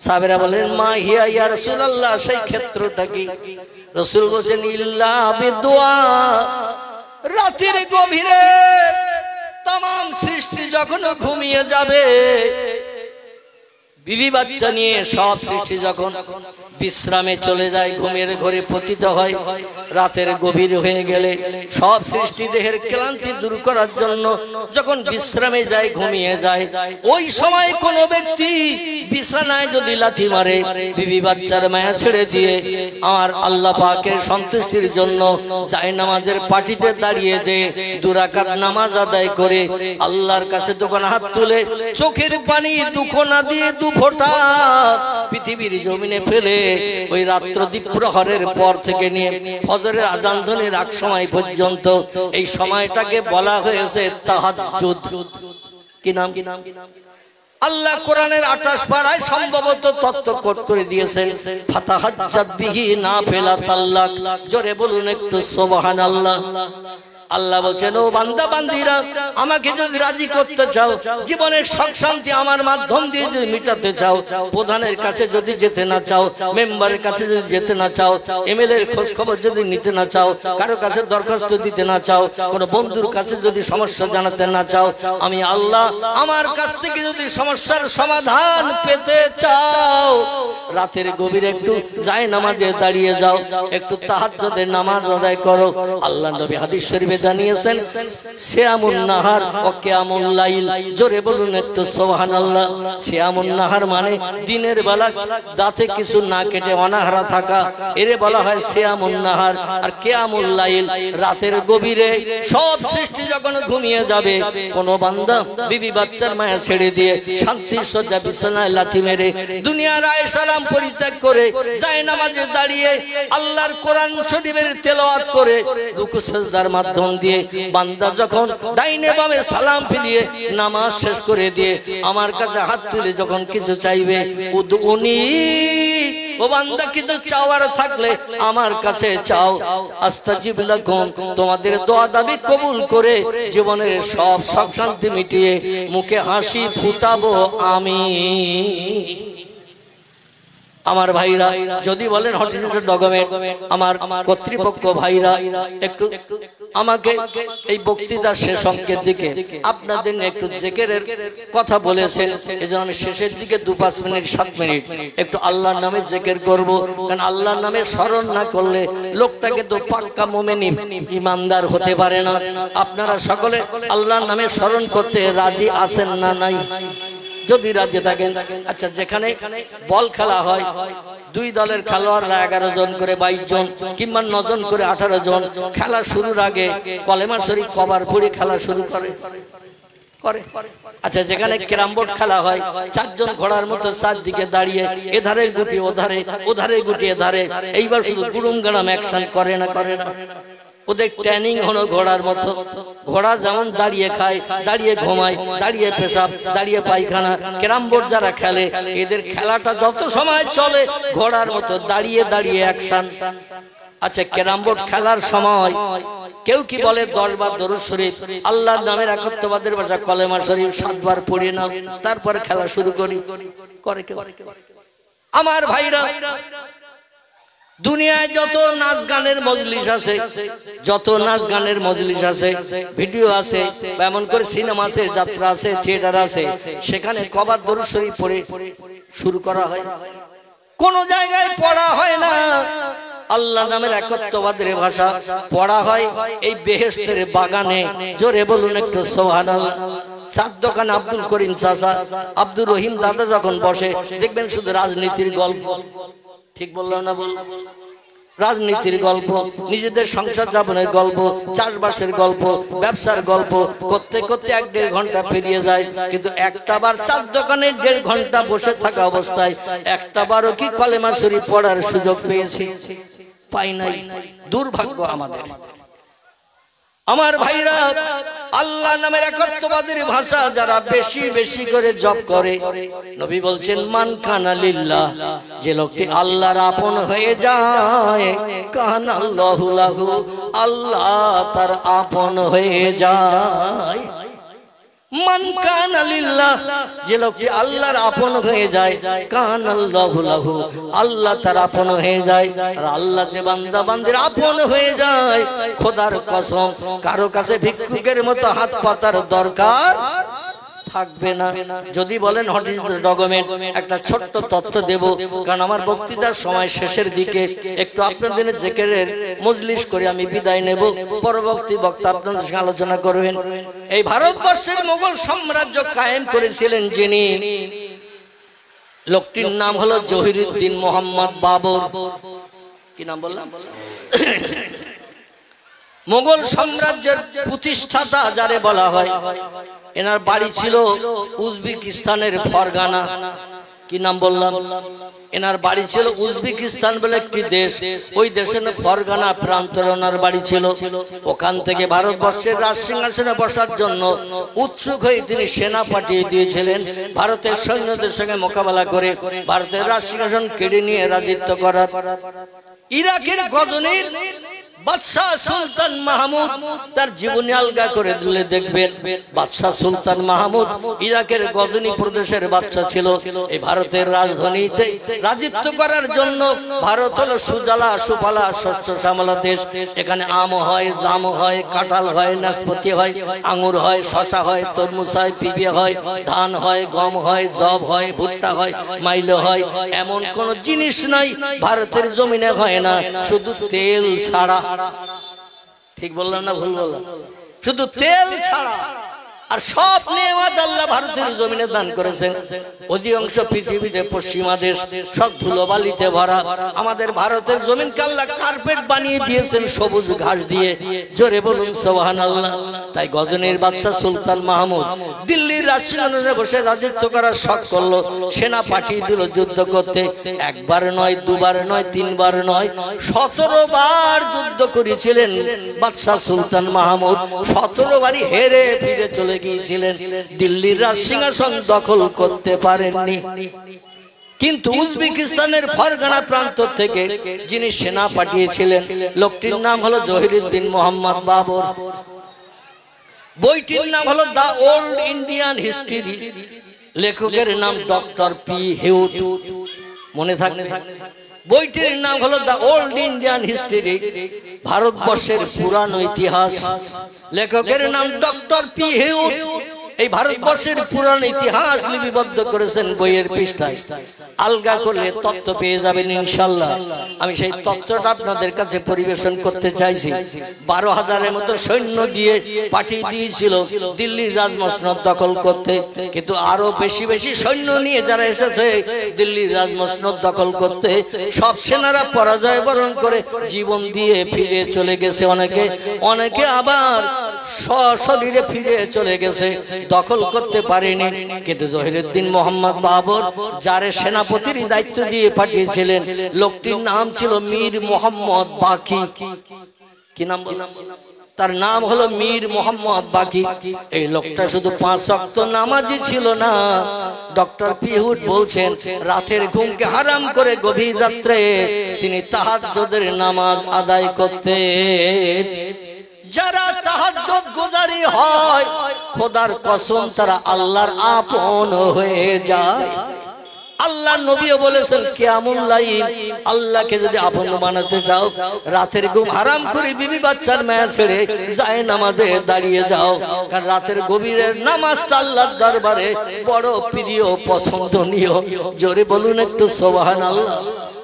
সাহাবীরা বলেন, মা হিয়া ইয়া রাসূলুল্লাহ, সেই ক্ষেত্রটা কি? রাসূল বলেন, ইল্লা বিদুআ। রাতের গভীরে तमाम সৃষ্টি যখন ঘুমিয়ে যাবে, বিবি বাচ্চা নিয়ে সব সৃষ্টি যখন বিশ্রামে চলে যায়, ঘুমের ঘরে পতিত হয়, রাতের গভীর হয়ে গেলে সব সৃষ্টি দেহের ক্লান্তি দূর করার জন্য যখন বিশ্রামে যায়, ঘুমিয়ে যায়, ওই সময় কোন ব্যক্তি বিছানায় যদি লাথি মারে, বিবি বাচ্চার মায়া ছেড়ে দিয়ে আমার আল্লাহ পাকের সন্তুষ্টির জন্য জায়নামাজের পাটিতে দাঁড়িয়ে যে 2 রাকাত নামাজ আদায় করে আল্লাহর কাছে দুখানা হাত তুলে চোখের পানি দুখনা দিয়ে 2 ফোঁটা পৃথিবীর জমিনে ফেলে, ওই রাত্র দ্বীপ্রহরের পর থেকে নিয়ে ফজরের আযান ধ্বনির আগ সময় পর্যন্ত এই সময়টাকে বলা হয়েছে তাহাজ্জুদ। কি নাম? আল্লাহ কোরআনের 28 পারায় সম্ভবত তত্ত্ব কোট করে দিয়েছেন, ফাতাহাজ্জাত বিহি নাফিলাতাল্লাক। জোরে বলুন একটু সুবহানাল্লাহ। আল্লাহ বলছেন, ও বান্দা বান্দিরা, আমাকে যদি রাজি করতে চাও, জীবনের সুখ শান্তি আমার মাধ্যম দিয়ে যদি মিটাতে চাও, প্রধানের কাছে যদি যেতে না চাও, মেম্বারের কাছে যদি যেতে না চাও, এমএলএ এর খোঁজ খবর যদি নিতে না চাও, কারো কাছে দরখাস্ত দিতে না চাও, কোনো বন্ধুর কাছে যদি সমস্যা জানাতে না চাও, আমি আল্লাহ আমার কাছ থেকে যদি সমস্যার সমাধান পেতে চাও, রাতের গভীরে একটু যায় নামাজে দাঁড়িয়ে যাও, একটু তাহাজ্জুদের নামাজ আদায় করো। আল্লাহ নবী হাদিস শরীফে জানিয়েছেন, সিয়ামুন নাহার ও কিয়ামুল লাইল। জোরে বলুন একটু সুবহানাল্লাহ। সিয়ামুন নাহার মানে দিনের বেলা দাঁতে কিছু না কেটে অনাহারা থাকা, এরে বলা হয় সিয়ামুন নাহার। আর কিয়ামুল লাইল রাতের গভীরে সব সৃষ্টি যখন ঘুমিয়ে যাবে, কোন বান্দা বিবি বাচ্চার মায়া ছেড়ে দিয়ে শান্তির শয্যা বিছানায় লাথি মেরে দুনিয়ার আয়েশারাম পরিত্যাগ করে যায় নামাজে দাঁড়িয়ে আল্লাহর কোরআন শরীফের তেলাওয়াত করে রুকু সিজদার মাধ্যম দিয়ে বান্দা যখন ডাইনে বামে সালাম ফিরিয়ে নামাজ শেষ করে দিয়ে আমার কাছে হাত তুলে যখন কিছু চাইবে, উদউনি, ও বান্দা কিছু চাওয়ার থাকলে আমার কাছে চাও, আস্তাজিব লাকুম, তোমাদের দোয়া দাবি কবুল করে জীবনের সব সুখ শান্তি মিটিয়ে মুখে হাসি ফুটাবো আমি। আমার ভাইরা যদি বলেন হটিস্টিক ডকুমেন্ট, আমার কর্তৃপক্ষ ভাইরা একটু আমাকে এই বক্তৃতা শেষ অঙ্কের দিকে আপনাদের একটু জিকিরের কথা বলেছেন, এজন্য আমি শেষের দিকে 2-5 মিনিট 7 মিনিট একটু আল্লাহর নামে জিকির করব। কারণ আল্লাহর নামে স্মরণ না করলে লোকটাকে তো পাক্কা মুমিন ইমানদার হতে পারে না। আপনারা সকলে আল্লাহর নামে স্মরণ করতে রাজি আছেন না নাই? যদি রাজি থাকেন, আচ্ছা, যেখানে বল খেলা হয়, 2 দলের খেলোয়াড়রা 11 জন করে 22 জন কিংবা 9 জন করে 18 জন, খেলা শুরুর আগে কলেমা শরীফ কবার পড়ে খেলা শুরু করে। আচ্ছা, যেখানে ক্যারাম বোর্ড খেলা হয়, 4 জন ঘোড়ার মতো চারদিকে দাঁড়িয়ে এধারে গুটি ওধারে, ওধারে গুটি এধারে, এইবার শুধু গুড়ুম গাড়াম অ্যাকশন করে না? ওদের ট্রেনিং হলো ঘোড়ার মতো। ঘোড়া যেমন দাঁড়িয়ে খায়, দাঁড়িয়ে ঘুমায়, দাঁড়িয়ে পেশাব, দাঁড়িয়ে পায়খানা, ক্যারাম বোর্ড যারা খেলে এদের খেলাটা যত সময় চলে ঘোড়ার মতো দাঁড়িয়ে দাঁড়িয়ে অ্যাকশন। আচ্ছা, ক্যারাম বোর্ড খেলার সময় কেউ কি বলে 10 বার দরুদ শরীফ, আল্লাহর নামের একত্ববাদের ভাষা কলেমা শরীফ 7 বার পড়ে নাও, তারপরে খেলা শুরু করে কেউ? আমার ভাইরা, দুনিয়ায় যত নাচ গানের মজলিস আছে, যত নাচ গানের মজলিস আছে, ভিডিও আছে, এমন করে সিনেমা আছে, যাত্রা আছে, থিয়েটার আছে, সেখানে কবার দরুদ শরীফ পড়ে শুরু করা হয়? কোন জায়গায় পড়া হয় না। আল্লাহ নামের একত্ববাদের ভাষা পড়া হয় এই বেহেশতের বাগানে। জোরে বলুন একটু সুবহানাল্লাহ। চার দোকান আব্দুল করিম চাচা, আব্দুর রহিম দাদা যখন বসে দেখবেন শুধু রাজনীতির গল্প। ঠিক বললাম না? রাজনীতির গল্প, নিজেদের সংসার যাপনের গল্প, চাষবাসের গল্প, ব্যবসার গল্প করতে করতে 1-1.5 ঘন্টা পেরিয়ে যায়, কিন্তু একটা বার চার দোকানে 1.5 ঘন্টা বসে থাকা অবস্থায় একটা বারও কি কলেমা শরীফ পড়ার সুযোগ পেয়েছি? পাই নাই। দুর্ভাগ্য আমাদের। আমার ভাইরা, আল্লাহ নামের একত্ববাদের ভাষা যারা বেশি বেশি করে জপ করে, নবী বলছেন, মান কানা লিল্লাহ, যে লোকটি আল্লাহর আপন হয়ে যায়, কানাল্লাহু লাহু, আল্লাহ তার আপন হয়ে যায়। মান কানা লিল্লাহ, যে লোকটি আল্লাহর আপন হয়ে যায়, কানাল্লাহু লাহু, আল্লাহ তার আপন হয়ে যায়। আর আল্লাহ যে বান্দা বান্দির আপন হয়ে যায়, খোদার কসম কারো কাছে ভিক্ষুকের মতো হাত পাতার দরকার থাকবে না। যদি বলেন হটিস্টিক ডকুমেন্ট, একটা ছোট্ট তথ্য দেব, কারণ আমার বক্তৃতার সময় শেষের দিকে একটু আপনাদের জিকিরের মজলিস করে আমি বিদায় নেব। পরবর্তী বক্তা আপনাদের সঙ্গে আলোচনা করবেন। এই ভারতবর্ষের মোগল সাম্রাজ্য কায়েম করেছিলেন যিনি, লোকটির নাম হলো জহিরুদ্দিন মোহাম্মদ বাবর। কি নাম বললাম? মোগল সাম্রাজ্যের প্রতিষ্ঠাতা যারে বলা হয়, এনার বাড়ি ছিল উজবেকিস্তানের ফরগানা। কি নাম বললাম? এনার বাড়ি ছিল উজবেকিস্তান বলে একটি দেশ, ওই দেশের ফরগানা প্রান্তরে ওনার বাড়ি ছিল। ওখান থেকে ভারতবর্ষের রাজ সিংহাসনে বসার জন্য উৎসুক হয়ে তিনি সেনা পাঠিয়ে দিয়েছিলেন ভারতের সৈন্যদের সঙ্গে মোকাবেলা করে ভারতের রাজ সিংহাসন কেড়ে নিয়ে রাজত্ব করার। ইরাকের গজনির বাদশাহ সুলতান মাহমুদ তার জীবনী আলগা করে দিলে দেখবেন বাদশাহ সুলতান মাহমুদ ইরাকের গজনি প্রদেশের বাদশা ছিল। এই ভারতের রাজধানীতে রাজত্ব করার জন্য ভারত হলো সুজলা সুফলা শস্য শ্যামলা দেশ। এখানে আম হয়, জাম হয়, কাঁঠাল হয়, নাশপাতি হয়, আঙুর হয়, শশা হয়, তরমুজ হয়, পিঁপে হয়, ধান হয়, গম হয়, জব হয়, ভুট্টা হয়, মাইলো হয়। এমন কোন জিনিস নাই ভারতের জমিনে হয় না, শুধু তেল ছাড়া। ঠিক বললাম না ভুল বললাম? শুধু তেল ছাড়া। আর সব নেয়ামত আল্লাহ ভারতের জমিনে দান করেছেন। অধিকাংশ পৃথিবীতে পশ্চিমা দেশ সব ধুলোবালিতে ভরা। আমাদের ভারতের জমিনকে আল্লাহ কার্পেট বানিয়ে দিয়েছেন সবুজ ঘাস দিয়ে। জোরে বলুন সুবহানাল্লাহ। তাই গজনির বাদশা সুলতান মাহমুদ দিল্লির রাজসিংহাসনে বসে রাজত্ব করার শখ করলো। সেনা পাঠিয়ে দিল যুদ্ধ করতে। একবার নয়, দুবার নয়, তিনবার নয়, 17 বার যুদ্ধ করেছিলেন বাদশা সুলতান মাহমুদ। 17 বারই হেরে ফিরে চলে গিয়েছিলেন। দিল্লির রাজসিংহাসন দখল করতে পারেননি। কিন্তু উজবেকিস্তানের ফরগানা প্রান্ত থেকে যিনি সেনা পাঠিয়েছিলেন, লোকটির নাম হলো জহিরুদ্দিন মোহাম্মদ বাবর। বইটির নাম হলো দ্য ওল্ড ইন্ডিয়ান হিস্ট্রি। লেখকের নাম ডক্টর পি হিউট। মনে থাকবে, বইটির নাম হলো দ্য ওল্ড ইন্ডিয়ান হিস্ট্রি, ভারতবর্ষের পুরানো ইতিহাস। লেখকের নাম ডক্টর পি হিউট। এই ভারতবর্ষের পুরানো ইতিহাস লিপিবদ্ধ করেছেন বইয়ের পৃষ্ঠায়। আলগা করলে তথ্য পেয়ে যাবেন ইনশাআল্লাহ। আমি সেই তথ্যটা আপনাদের কাছে পরিবেশন করতে চাইছি। 12,000-এর মতো সৈন্য দিয়ে পাঠিয়ে দিয়েছিল দিল্লির রাজমসনদ দখল করতে। কিন্তু আরো বেশি বেশি সৈন্য নিয়ে যারা এসেছে দিল্লির রাজমসনদ দখল করতে, সব সেনারা পরাজয় বরণ করে জীবন দিয়ে ফিরে চলে গেছে। অনেকে আবার সশরীরে ফিরে চলে গেছে, দখল করতে পারেনি। কিন্তু জহিরুদ্দিন মোহাম্মদ বাবর যারে সেনাপতির দায়িত্ব দিয়ে পাঠিয়েছিলেন, লোকটির নাম ছিল মীর মোহাম্মদ বাকি। কি নাম বললাম? তার নাম হলো মীর মোহাম্মদ বাকি। এই লোকটা শুধু 5 ওয়াক্ত নামাজি ছিল না, ডক্টর পিহুট বলছেন রাতের ঘুমকে হারাম করে গভীর রাত্রে তিনি তাহাজ্জুদের নামাজ আদায় করতেন। যারা তাহাজ্জুদ গুজারি হয়, খোদার কসম তারা আল্লাহর আপন হয়ে যায়। আল্লাহ নবীও বলেছেন কিয়ামুল লাইল, আল্লাহকে যদি আপন বানাতে চাও, রাতের ঘুম হারাম করে বিবি বাচ্চার মায়া ছেড়ে যায় নামাজে দাঁড়িয়ে যাও। কারণ রাতের গভীরের নামাজটা আল্লাহর দরবারে বড় প্রিয়, পছন্দনীয়। জোরে বলুন একটু সুবহানাল্লাহ।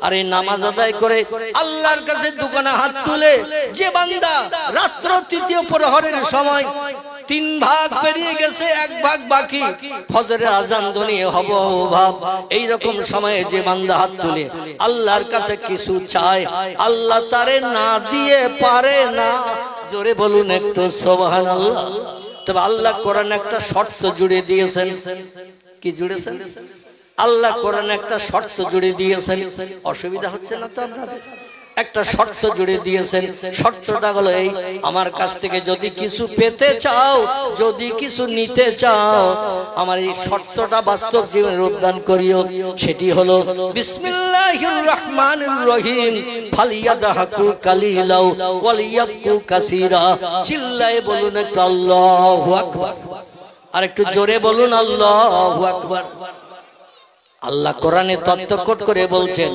আর এই নামাজ আদায় করে আল্লাহর কাছে দুখানা হাত তুলে যে বান্দা রাত্র 3য় প্রহরের সময় 3 ভাগ পেরিয়ে গেছে, 1 ভাগ বাকি, ফজরের আজান ধ্বনি হব ভাব, এই রকম সময়ে যে বান্দা হাত তুলে আল্লাহর কাছে কিছু চায়, আল্লাহ তারে না দিয়ে পারে না। জোরে বলুন একটু সুবহানাল্লাহ। তবে আল্লাহ কোরআনে একটা শর্ত জুড়ে দিয়েছেন। কি জুড়েছেন? আল্লাহ কোরআনে একটা শর্ত জুড়ে দিয়েছেন। অসুবিধা হচ্ছে না তো আপনাদের? একটা শর্ত জুড়ে দিয়েছেন। শর্তটা হলো এই, আমার কাছ থেকে যদি কিছু পেতে চাও, যদি কিছু নিতে চাও, আমার এই শর্তটা বাস্তব জীবনে রূপদান করিও। সেটি হলো বিসমিল্লাহির রহমানির রহিম, ফালিয়াদহাকু কালিলাও ওয়ালিয়াবকু কাসীরা। চিল্লায়ে বলুন একটু আল্লাহু আকবার। আর একটু জোরে বলুন আল্লাহু আকবার। আল্লাহ কোরআনে তত্ত্বকট করে বলছেন,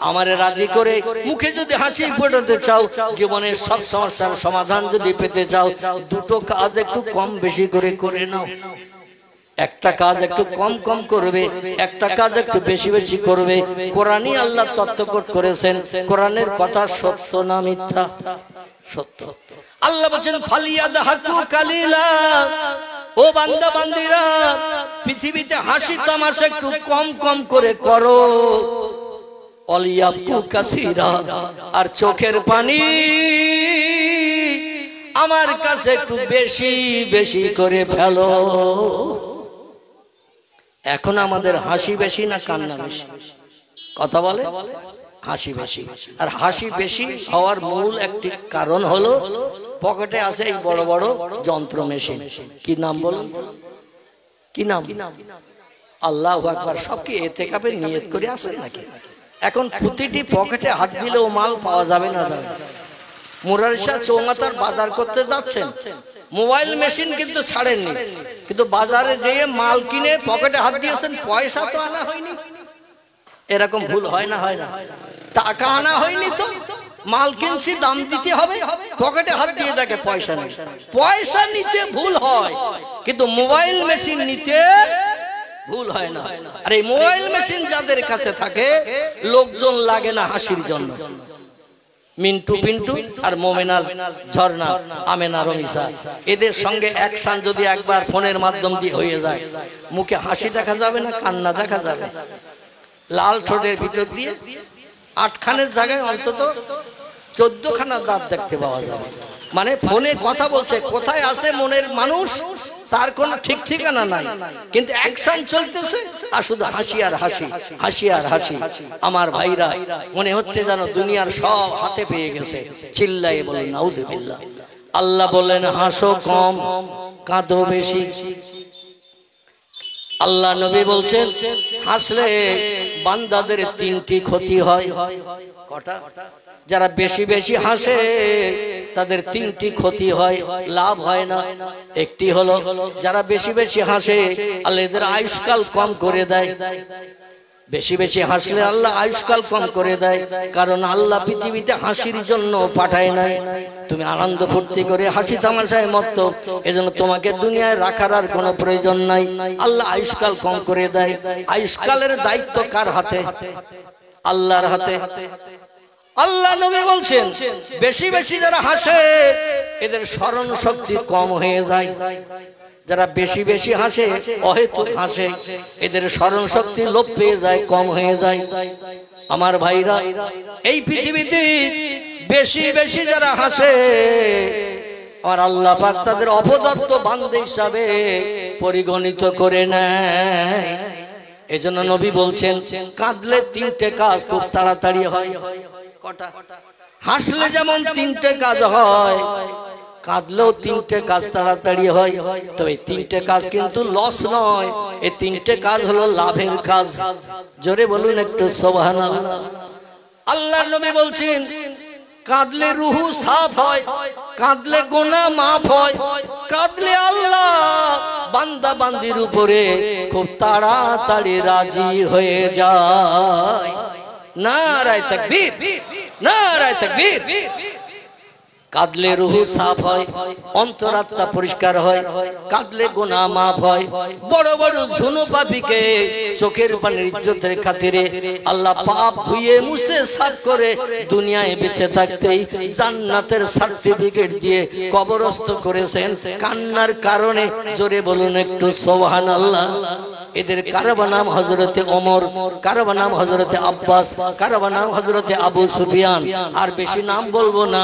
আমারে রাজি করে মুখে যদি হাসি ফোটাতে চাও, জীবনের সব সমস্যার সমাধান যদি পেতে চাও, 2টো কাজ একটু কম বেশি করে করে নাও। একটা কাজ একটু কম কম করবে, একটা কাজ একটু বেশি বেশি করবে। কোরআনই আল্লাহ তত্ত্বকট করেছেন। কোরআনের কথা সত্য না মিথ্যা? সত্য। আল্লাহ বলেন ফালিয়াদহাকু কালিলা, ও বান্দা বান্দিরা, পৃথিবীতে হাসি তামাশা একটু কম কম করে করো। ওয়ালিয়াবকু কাসীরা, আর চোখের পানি আমার কাছে একটু বেশি বেশি করে ফেলো। এখন আমাদের হাসি বেশি না কান্না বেশি? কথা বলে হাসি বেশি। আর হাসি বেশি হওয়ার মূল একটি কারণ হলো পকেটে আছে এই বড় বড় যন্ত্র মেশিন। কি নাম বলুন? কি নাম? আল্লাহু আকবার। সব কি ইতিকাফের নিয়ত করে আসেন নাকি? এখন প্রতিটি পকেটে হাত দিলেও মাল পাওয়া যাবে না? যাবে? মুরারিশা চৌমাথার বাজার করতে যাচ্ছেন, মোবাইল মেশিন কিন্তু ছাড়েননি, কিন্তু বাজারে যেয়ে মাল কিনে পকেটে হাত দিয়েছেন, পয়সা তো আনা হয়নি। এরকম ভুল হয় না? হয় না? টাকা আনা হয়নি তো মাল কিনছি, দাম দিতে হবে, পকেটে হাত দিয়ে দেখে পয়সা নেই। পয়সা নিতে ভুল হয়, কিন্তু মোবাইল মেশিন নিতে ভুল হয় না। আর এই মোবাইল মেশিন যাদের কাছে থাকে, লোকজন লাগে না হাসির জন্য। মিন্টু পিন্টু আর মোমেনা ঝর্ণা, আমেনা রমিসা, এদের সঙ্গে অ্যাকশন যদি একবার ফোনের মাধ্যম দিয়ে হয়ে যায়, মুখে হাসি দেখা যাবে না, কান্না দেখা যাবে। লাল ঠোঁটের ভিতর দিয়ে 8 খানের জায়গায় অন্তত 14 খানা দাঁত দেখতে পাওয়া যাবে। মানে ফোনে কথা বলছে, কোথায় আছে মনের মানুষ তার কোনো ঠিক ঠিকানা নাই, কিন্তু অ্যাকশন চলতেছে আর শুধু হাসি আর হাসি, হাসি আর হাসি। আমার ভাইরা, মনে হচ্ছে যেন দুনিয়ার সব হাতে পেয়ে গেছে। চিল্লাই বলেন নাউজুবিল্লাহ। আল্লাহ বলেন হাসো কম, কাঁদো বেশি। আল্লাহ নবী বলছেন হাসলে বান্দাদের 3টি ক্ষতি হয়। কটা? যারা বেশি বেশি হাসে তাদের 3টি ক্ষতি হয়, লাভ হয় না। একটি হলো যারা বেশি বেশি হাসে আল্লাহ এদের আয়ুষ্কাল কম করে দেয়। বেশি বেশি হাসলে আল্লাহ আয়ুষ্কাল কম করে দেয়, কারণ আল্লাহ পৃথিবীতে হাসির জন্য পাঠায় নাই। তুমি আনন্দ ফুর্তি করে হাসি তামাশায় মত্ত, এজন্য তোমাকে দুনিয়ায় রাখার আর কোনো প্রয়োজন নাই। আল্লাহ আয়ুষ্কাল কম করে দেয়। আয়ুষ্কালের দায়িত্ব কার হাতে? আল্লাহর হাতে। আল্লাহ নবী বলছেন বেশি বেশি যারা হাসে এদের স্মরণ শক্তি কম হয়ে যায়। যারা বেশি বেশি হাসে, অহেতুক হাসে, এদের স্মরণ শক্তি লোপ পেয়ে যায়, কম হয়ে যায়। আমার ভাইরা, এই পৃথিবীতে বেশি বেশি যারা হাসে, আর আল্লাহ পাক তাদের অপদত্ত বান্দা হিসাবে পরিগণিত করে নেয়। এজন্য নবী বলছেন কাঁদলে 3টে কাজ খুব তাড়াতাড়ি হয়। কটা? হাসলে যেমন 3টে কাজ হয়, কাঁদলেও 3টে কাজ তাড়াতাড়ি হয়। তবে 3টে কাজ কিন্তু লস নয়, এই 3টে কাজ হলো লাভের কাজ। জোরে বলুন একটু সুবহানাল্লাহ। আল্লাহ নবী বলছেন কাঁদলে রুহু সাফ হয়, কাঁদলে গুনাহ মাফ হয়, কাঁদলে আল্লাহ বান্দা বান্দির উপরে খুব তাড়াতাড়ি রাজি হয়ে যায়। নারায়ে তাকবীর, নারায়ে তাকবীর। কাঁদলে রুহু সাফ হয়, অন্তরাত্মা পরিষ্কার হয়, কাঁদলে গুনাহ মাফ হয়। বড় বড় ঝুনু পাপীকে চোখের পানির ইজ্জতের খাতিরে আল্লাহ পাপ ধুয়ে মুছে সাফ করে দুনিয়ায় বেঁচে থাকতেই জান্নাতের সার্টিফিকেট দিয়ে কবরস্থ করেছেন কান্নার কারণে। জোরে বলুন একটু সুবহানাল্লাহ। এদের কারো নাম হযরতে ওমর, কারো নাম হযরতে আব্বাস, কারো নাম হযরতে আবু সুফিয়ান, আর বেশি নাম বলবো না।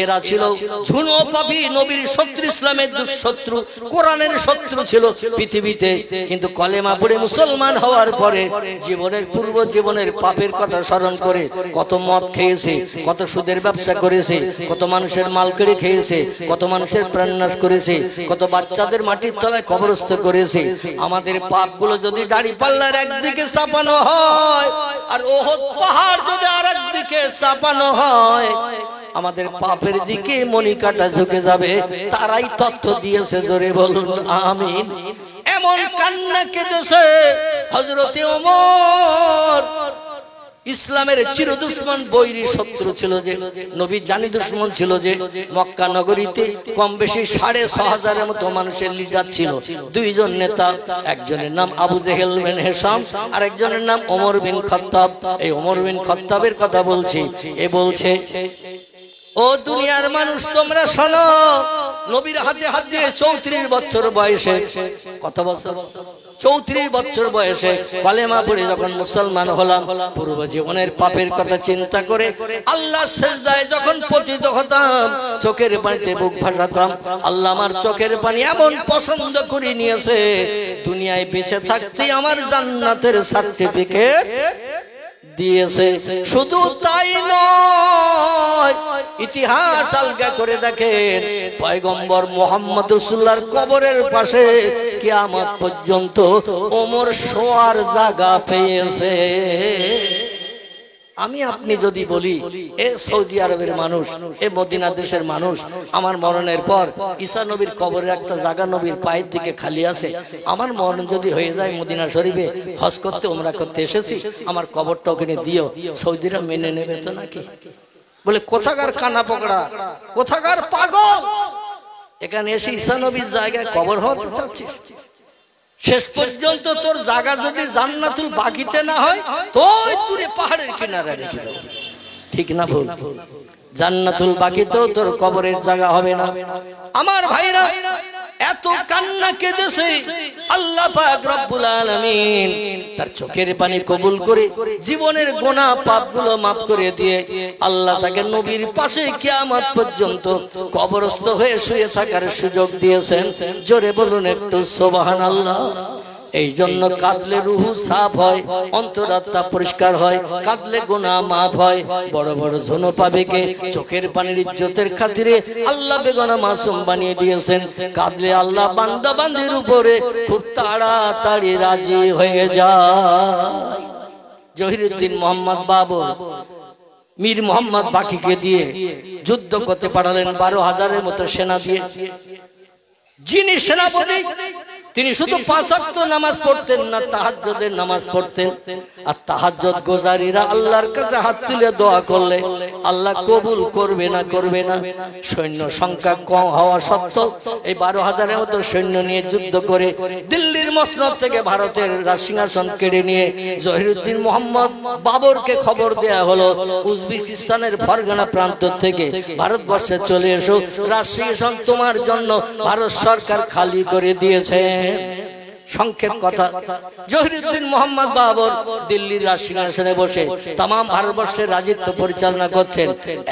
এরা ছিল ঝুনো পাপী, নবীর শত্রু, ইসলামের দুঃশত্রু, কোরআনের শত্রু ছিল পৃথিবীতে। কিন্তু কলেমা পড়ে মুসলমান হওয়ার পরে জীবনের পূর্ব জীবনের পাপের কথা স্মরণ করে কত মদ খেয়েছে, কত সুদের ব্যবসা করেছে, কত মানুষের মাল কেড়ে খেয়েছে, কত মানুষের প্রাণনাশ করেছে, কত বাচ্চাদের মাটির তলায় কবরস্থ করেছে। আমাদের পাপগুলো যদি দাড়ি পাল্লার একদিকে চাপানো হয় আর ওহদ পাহাড় যদি আরেকদিকে চাপানো হয়, আমাদের পাপের দিকে মণিকাটা ঝুঁকে যাবে। তারাই তথ্য দিয়েছে, জোরে বলুন আমিন। এমন কান্না কেঁদেছে হযরতে ওমর, ইসলামের চির দুশমন, বৈরী শত্রু ছিল যে, নবী জানি দুশমন ছিল যে। মক্কা নগরীতে কম বেশি 6,500 মতো মানুষের লিডার ছিল। 2জন নেতা, একজনের নাম আবু জেহেল বিন হিশাম, আর একজনের নাম ওমর বিন খাত্তাব। এই ওমর বিন খাত্তাবের কথা বলছি। এ বলছে ও দুনিয়ার মানুষ তোমরা শোনো, নবীর হাতে হাত দিয়ে 34 বছর বয়সে, কত বছর? 34 বছর বয়সে কলেমা পড়ে যখন মুসলমান হলাম, পূর্ব জীবনের পাপের কথা চিন্তা করে আল্লাহর সিজদায় যখন পতিত হতাম, চোখের পানিতে বুক ভাসাতাম। আল্লাহ আমার চোখের পানি এমন পছন্দ করে নিয়েছে, দুনিয়ায় বেঁচে থাকতেই আমার জান্নাতের সার্টিফিকেট দিয়েছে। শুধু তাই নয়, ইতিহাস আলগা করে দেখেন, পয়গম্বর মুহাম্মদ রাসূলুল্লাহর কবরের পাশে কিয়ামত পর্যন্ত ওমর শোয়ার জায়গা পেয়েছে। আমি আপনি যদি বলি এ সৌদি আরবের মানুষ, এ মদিনা দেশের মানুষ, আমার মরণের পর ঈসা নবীর কবরের একটা জায়গা নবীর পায়ের দিকে খালি আছে, আমার মরণ যদি হয়ে যায় মদিনা শরীফে হজ করতে উমরা করতে এসেছি, আমার কবরটা ওখানে দিও, সৌদিরা মেনে নেবে তো নাকি? বলে কোথাকার কানা পকড়া, কোথাকার পাগল, এখানে এসে ঈসা নবীর জায়গায় কবর হতে চাচ্ছিস? শেষ পর্যন্ত তোর জায়গা যদি জান্নাতুল বাকিতে না হয় তো তুই পাহাড়ের কিনারে রেখে দাও, ঠিক না ভুল? জান্নাতুল বাকিতেও তোর কবরের জায়গা হবে না। আমার ভাইরা এত কান্না কেঁদেছে, আল্লাহ পাক রব্বুল আলামিন তার চোখের পানি কবুল করে জীবনের গুনাহ পাপগুলো maaf করে দিয়ে আল্লাহ তাকে নবীর পাশে কিয়ামত পর্যন্ত কবরস্থ হয়ে শুয়ে থাকার সুযোগ দিয়েছেন। জোরে বলুন একটু সুবহানাল্লাহ। এই জন্য কাঁদলে রুহু সাফ হয়, অন্তরাত্মা পরিষ্কার হয়, কাঁদলে গুনাহ মাফ হয়। বড় বড় জনপাবেকে চোখের পানির ইজ্জতের খাতিরে আল্লাহ বেগুনাহ মাসুম বানিয়ে দিয়েছেন। কাঁদলে আল্লাহ বান্দা বান্দির উপরে খুব তাড়াতাড়ি রাজি হয়ে যায়। জহিরুদ্দিন মোহাম্মদ বাবর মীর মোহাম্মদ বাকিকে দিয়ে যুদ্ধ করতে পাঠালেন 12,000-এর মতো সেনা দিয়ে। যিনি সেনাপতি তিনি শুধু 5 ওয়াক্ত নামাজ পড়তেন না, তাহাজ্জুদের নামাজ পড়তেন। আর তাহাজ্জুদ গোজারিরা আল্লাহর কাছে হাত তুলে দোয়া করলে আল্লাহ কবুল করবে না, করবে না। সৈন্য সংখ্যা কম হওয়া সত্ত্বেও এই 12,000-এর মতো সৈন্য নিয়ে যুদ্ধ করে দিল্লির মসনদ থেকে ভারতের রাজসিংহাসন কেড়ে নিয়ে জহিরুদ্দিন মোহাম্মদ বাবরকে খবর দেয়া হলো, উজবেকিস্তানের ফরগানা প্রান্ত থেকে ভারতবর্ষে চলে এসো, রাজসিংহাসন তোমার জন্য ভারত সরকার খালি করে দিয়েছে। সংক্ষেপ কথা, জহিরুদ্দিন মোহাম্মদ বাবর দিল্লির রাজসিংহাসনে বসে তাম ভারতবর্ষের রাজত্ব পরিচালনা করছেন।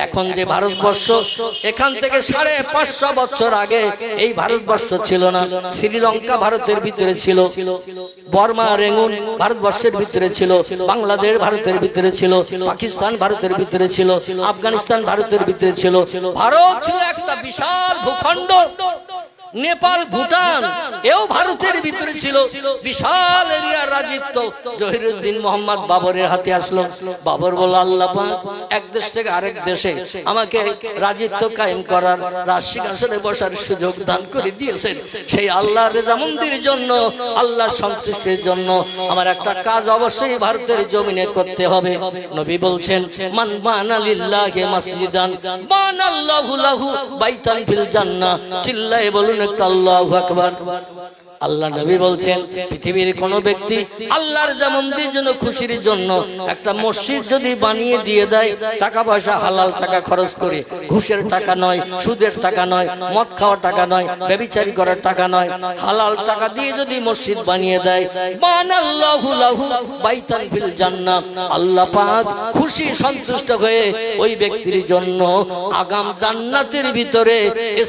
এখন যে ভারতবর্ষ, এখান থেকে 550 বছর আগে এই ভারতবর্ষ ছিল না। শ্রীলঙ্কা ভারতের ভিতরে ছিল, বর্মা রেঙ্গুন ভারতবর্ষের ভিতরে ছিল, বাংলাদেশ ভারতের ভিতরে ছিল, পাকিস্তান ভারতের ভিতরে ছিল, আফগানিস্তান ভারতের ভিতরে ছিল। ভারত ছিল একটা বিশাল ভূখণ্ড। নেপাল, ভুটান এও ভারতের ভিতরে ছিল, বিশাল এরিয়ার রাজত্ব জহিরুদ্দিন মোহাম্মদ বাবরের হাতে আসলো। বাবর বলল, আল্লাহ পাক এক দেশ থেকে আরেক দেশে আমাকে রাজত্ব কায়েম করার, রাজসিংহাসনে বসার সুযোগ দান করে দিয়েছেন। সেই আল্লাহর রেজামন্দির জন্য, আল্লাহর সন্তুষ্টির জন্য আমার একটা কাজ অবশ্যই ভারতের জমিনে করতে হবে। নবী বলছেন, মান বানা লিল্লাহি মাসজিদান বানাল্লাহু লাহু বাইতান ফিল জান্নাহ। চিল্লায়ে বলুন আল্লাহু আকবার। আল্লাহ নবী বলছেন, পৃথিবীর কোন ব্যক্তি আল্লাহর জামন্দির জন্য, খুশির জন্য একটা মসজিদ যদি বানিয়ে দিয়ে দেয়, টাকা পয়সা হালাল টাকা খরচ করে, ঘুষের টাকা নয়, সুদের টাকা নয়, মদ খাওয়ার টাকা নয়, ব্যভিচারী করার টাকা নয়, হালাল টাকা দিয়ে যদি মসজিদ বানিয়ে দেয়, বানাল্লাহু লাহু বাইতান ফিল জান্নাহ, আল্লাহ পাক খুশি সন্তুষ্ট হয়ে ওই ব্যক্তির জন্য আগাম জান্নাতের ভিতরে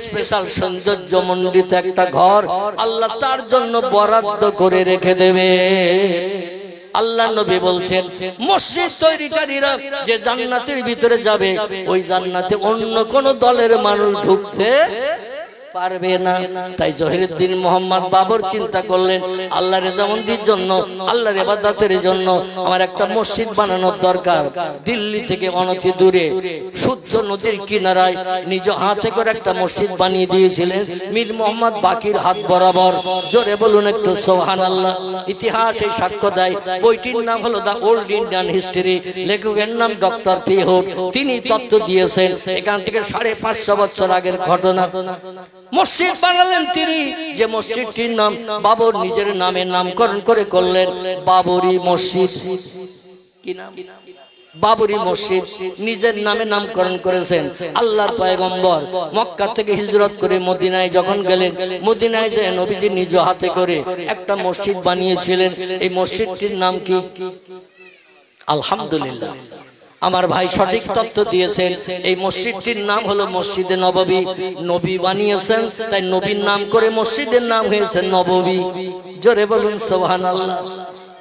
স্পেশাল সৌন্দর্যমণ্ডিত একটা ঘর আল্লাহ তার জন্য বরাদ্দ করে রেখে দেবে। আল্লাহ নবী বলছেন, মসজিদ তৈরিকারীরা যে জান্নাতের ভিতরে যাবে, ওই জান্নাতে অন্য কোন দলের মানুষ ঢুকতে পারবে না। তাই জহিরুদ্দিন মোহাম্মদ বাবর চিন্তা করলেন, আল্লাহর রেজামন্দির জন্য, আল্লাহর ইবাদতের জন্য আমার একটা মসজিদ বানানোর দরকার। দিল্লি থেকে অনতি দূরে সূর্য নদীর কিনারায় নিজ হাতে করে একটা মসজিদ বানিয়ে দিয়েছিলেন মীর মোহাম্মদ বাকির হাত বরাবর। জোরে বলুন একটু সুবহানাল্লাহ। ইতিহাস এই সাক্ষ্য দেয়। বইটির নাম হলো দ্য ওল্ড ইন্ডিয়ান হিস্ট্রি, লেখকের নাম ডক্টর পি হুড। তিনি তথ্য দিয়েছেন এখান থেকে 550 বছর আগের ঘটনা। মসজিদ বানালেন তিনি, যে মসজিদটির নাম বাবর নিজের নামে নামকরণ করে করলেন বাবরি মসজিদ। কি নাম? বাবরি মসজিদ নিজের নামে নামকরণ করেছেন। আল্লাহর পয়গম্বর মক্কা থেকে হিজরত করে মদিনায় যখন গেলেন, মদিনায় যে নবীজি নিজ হাতে করে একটা মসজিদ বানিয়েছিলেন। এই মসজিদটির নাম কি? আলহামদুলিল্লাহ, আমার ভাই সঠিক তথ্য দিয়েছেন। এই মসজিদটির নাম হলো মসজিদে নববী। নবী বানিয়েছেন, তাই নবীর নাম করে মসজিদের নাম হয়েছে নববী। জোরে বলুন সুবহানাল্লাহ।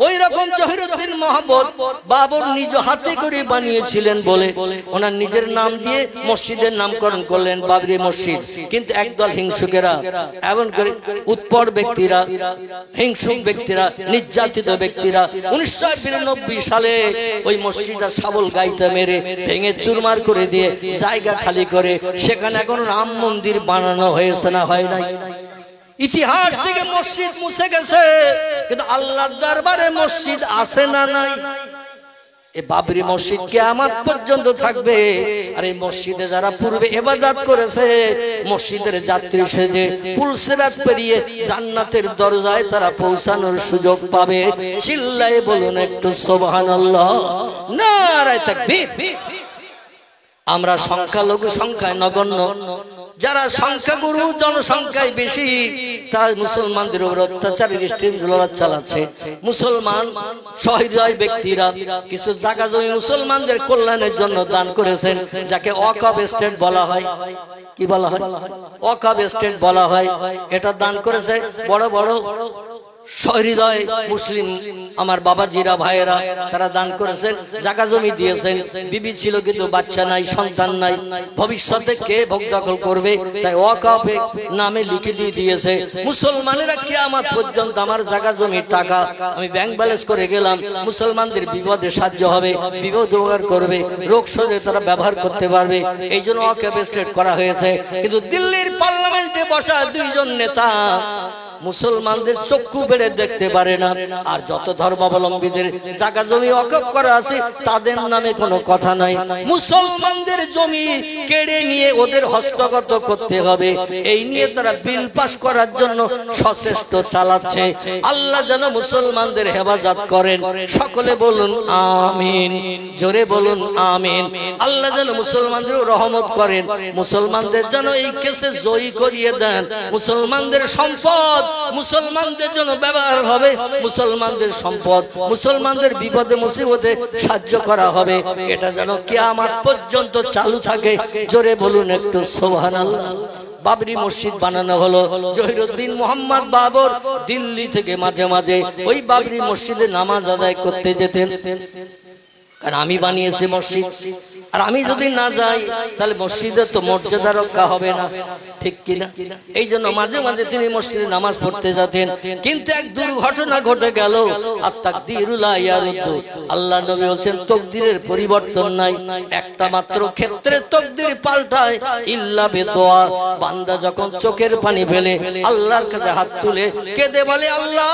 ওই রকম জহিরুদ্দিন মোহাম্মদ বাবর নিজ হাতে করে বানিয়েছিলেন বলে ওনার নিজের নাম দিয়ে মসজিদের নামকরণ করলেন বাবরি মসজিদ। কিন্তু একদল হিংসুকেরা এমন করে উৎপর ব্যক্তিরা, হিংসুক ব্যক্তিরা, নির্যাতিত ব্যক্তিরা 1992 সালে ওই মসজিদটা শাবল গাইতে মেরে ভেঙে চুরমার করে দিয়ে জায়গা খালি করে সেখানে এখন রাম মন্দির বানানো হয়েছে না হয় নাই? ইতিহাস থেকে মসজিদ মুছে গেছে, কিন্তু আল্লাহর দরবারে মসজিদ আছে না নাই? এই বাবরি মসজিদ কিয়ামত পর্যন্ত থাকবে। আর এই মসজিদে যারা পূর্বে ইবাদত করেছে মসজিদের যাত্রী সেজে পুলসিরাত পেরিয়ে জান্নাতের দরজায় তারা পৌঁছানোর সুযোগ পাবে। চিল্লায়ে বলুন একটু সুবহানাল্লাহ, নারায়ে তাকবীর। আমরা সংখ্যালঘু সংখ্যায় নগণ্য, যারা সংখ্যাগুরু জনসংখ্যায় বেশি তারা মুসলমানদের উপর অত্যাচারের স্ট্রিম চালাচ্ছে। মুসলমান সহৃদয় ব্যক্তিরা কিছু জায়গা জমি মুসলমানদের কল্যাণের জন্য দান করেছেন, যাকে ওয়াকফ এস্টেট বলা হয়। কি বলা হয়? ওয়াকফ এস্টেট বলা হয়। এটা দান করেছে বড় বড় সহৃদয় মুসলিম আমার বাবাজিরা ভাইয়েরা, তারা দান করেছেন, জায়গা জমি দিয়েছেন। বিবি ছিল কিন্তু বাচ্চা নাই, সন্তান নাই, ভবিষ্যতে কে ভোগ দখল করবে, তাই ওয়াকফে নামে লিখে দিয়ে দিয়েছে। মুসলমানেরা কিয়ামত পর্যন্ত আমার জায়গা জমির টাকা আমি ব্যাংক ব্যালেন্স করে গেলাম, মুসলমানদের বিপদে সাহায্য হবে, বিপদ উপকার করবে, রোগ শোধে তারা ব্যবহার করতে পারবে, এই জন্য ওয়াকফ এস্টেট করা হয়েছে। কিন্তু দিল্লির পার্লামেন্টে বসা দুইজন নেতা মুসলমানদের চক্ষু বেড়ে দেখতে পারে না। আর যত ধর্মাবলম্বীদের জায়গা জমি ওয়াকফ করা আছে তাদের নামে কোনো কথা নাই। মুসলমানদের জমি কেড়ে নিয়ে ওদের হস্তগত করতে হবে, এই নিয়ে তারা বিল পাস করার জন্য সচেষ্ট চালাচ্ছে। আল্লাহ যেন মুসলমানদের হেফাজত করেন, সকলে বলুন আমিন, জোরে বলুন আমিন। আল্লাহ যেন মুসলমানদের রহমত করেন, মুসলমানদের যেন এই কেসে জয়ী করিয়ে দেন। মুসলমানদের সম্পদ মুসলমানদের জন্য ব্যবহার হবে, মুসলমানদের সম্পদ মুসলমানদের বিপদে মুসিবতে সাহায্য করা হবে, এটা যেন কিয়ামত পর্যন্ত চালু থাকে। জোরে বলুন একটু সুবহানাল্লাহ। বাবরি মসজিদ বানানো হলো। জহিরুদ্দিন মোহাম্মদ বাবর দিল্লি থেকে মাঝে মাঝে ওই বাবরি মসজিদে নামাজ আদায় করতে যেতেন। কারণ আমি বানিয়েছি মসজিদ, আর আমি যদি না যাই তাহলে মসজিদের তো মর্যাদা রক্ষা হবে না, ঠিক কিনা? এই জন্য মাঝে মাঝে তিনি মসজিদে নামাজ পড়তে যেতেন। কিন্তু এক দুর্ঘটনা ঘটে গেল। আর তাকদীরুল্লাহ ইয়ারুদ্দু, আল্লাহ নবী বলেন তকদিরের পরিবর্তন নাই, একটা মাত্র ক্ষেত্রে তকদির পাল্টায়, ইল্লা বিদুআ। বান্দা যখন চোখের পানি ফেলে আল্লাহর কাছে হাত তুলে কেঁদে বলে আল্লাহ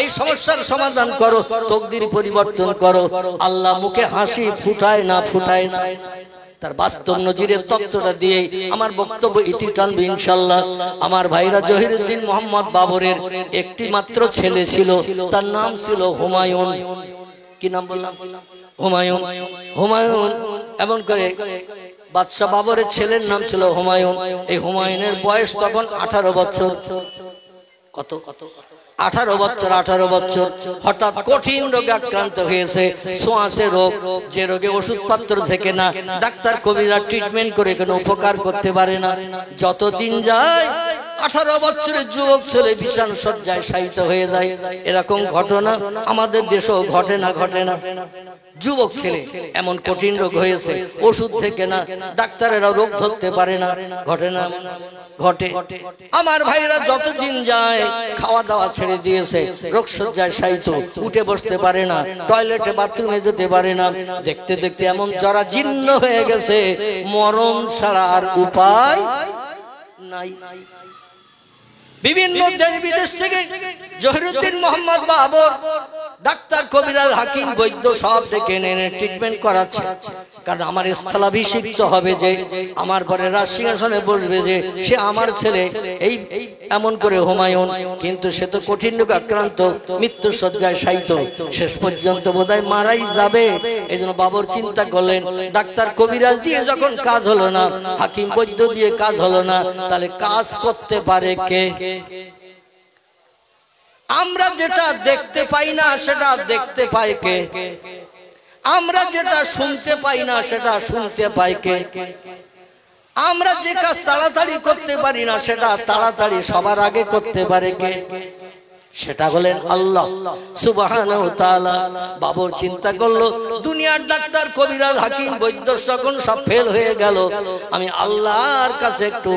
এই সমস্যার সমাধান করো, তকদির পরিবর্তন করো, আল্লাহ মুখে হাসি ফুটায় না, ফুটায় না। তার বাস্তব নজিরের তত্ত্বটা দিয়ে আমার বক্তব্য ইতি টানবে ইনশাআল্লাহ। আমার ভাইরা, জহিরুদ্দিন মোহাম্মদ বাবরের একটি মাত্র ছেলে ছিল, তার নাম ছিল হুমায়ুন। কি নাম বললাম? হুমায়ুন। হুমায়ুন এমন করে বাদশাহ বাবরের ছেলের নাম ছিল হুমায়ুন। এই হুমায়ুনের বয়স তখন 18 বছর। কত? 18 বছর। 18 বছর হঠাৎ কঠিন রোগে আক্রান্ত হয়েছে, সোয়াসে রোগ, যে রোগে ওষুধপত্র থেকে না, ডাক্তার কবিরা ট্রিটমেন্ট করে কোনো উপকার করতে পারে না। যতদিন যায় 18 বছরের যুবক ছেলে বিছান শয্যায় শায়িত হয়ে যায়। এরকম ঘটনা আমাদের দেশেও ঘটে না? ঘটে না? যুবক ছেলে এমন কঠিন রোগ হয়েছে, ওষুধ থেকে না, ডাক্তারেরা রোগ ধরতে পারে না, ঘটে না? ঘটে। আমার ভাইরা, যতদিন যায় খাওয়া দাওয়া ছেড়ে দিয়েছে, রোগ শয্যায় শায়িত, উঠে বসতে পারে না, টয়লেটে বাথরুমে যেতে পারে না। দেখতে দেখতে এমন জরাজীর্ণ হয়ে গেছে, মরণ ছাড়া আর উপায় নাই। বিভিন্ন দেশ বিদেশ থেকে জহিরুদ্দিন মোহাম্মদ বাবর ডাক্তার কবিরাজ হাকিম বৈদ্য সব ডেকে এনে ট্রিটমেন্ট করাচ্ছে। কারণ আমার স্থলাভিষিক্ত হবে, যে আমার পরে রাজসিংহাসনে বসবে, যে সে আমার ছেলে, এই এমন করে হুমায়ুন। কিন্তু সে তো কঠিন রোগে আক্রান্ত, মৃত্যু শয্যায় শায়িত, শেষ পর্যন্ত বোধহয় মারাই যাবে। এই জন্য বাবর চিন্তা করলেন, ডাক্তার কবিরাজ দিয়ে যখন কাজ হলো না, হাকিম বৈদ্য দিয়ে কাজ হলো না, তাহলে কাজ করতে পারে কে? আমরা যেটা দেখতে পাই না সেটা দেখতে পায় কে? আমরা যেটা শুনতে পাই না সেটা শুনতে পায় কে? আমরা যে কাজ তাড়াতাড়ি করতে পারি না সেটা তাড়াতাড়ি সবার আগে করতে পারে কে? সেটা হলেন আল্লাহ সুবহানাহু ওয়া তাআলা। বাবর চিন্তা করলো দুনিয়ার ডাক্তার কবিরাজ হাকিম বৈদ্য সকল সব ফেল হয়ে গেল, আমি আল্লাহর কাছে একটু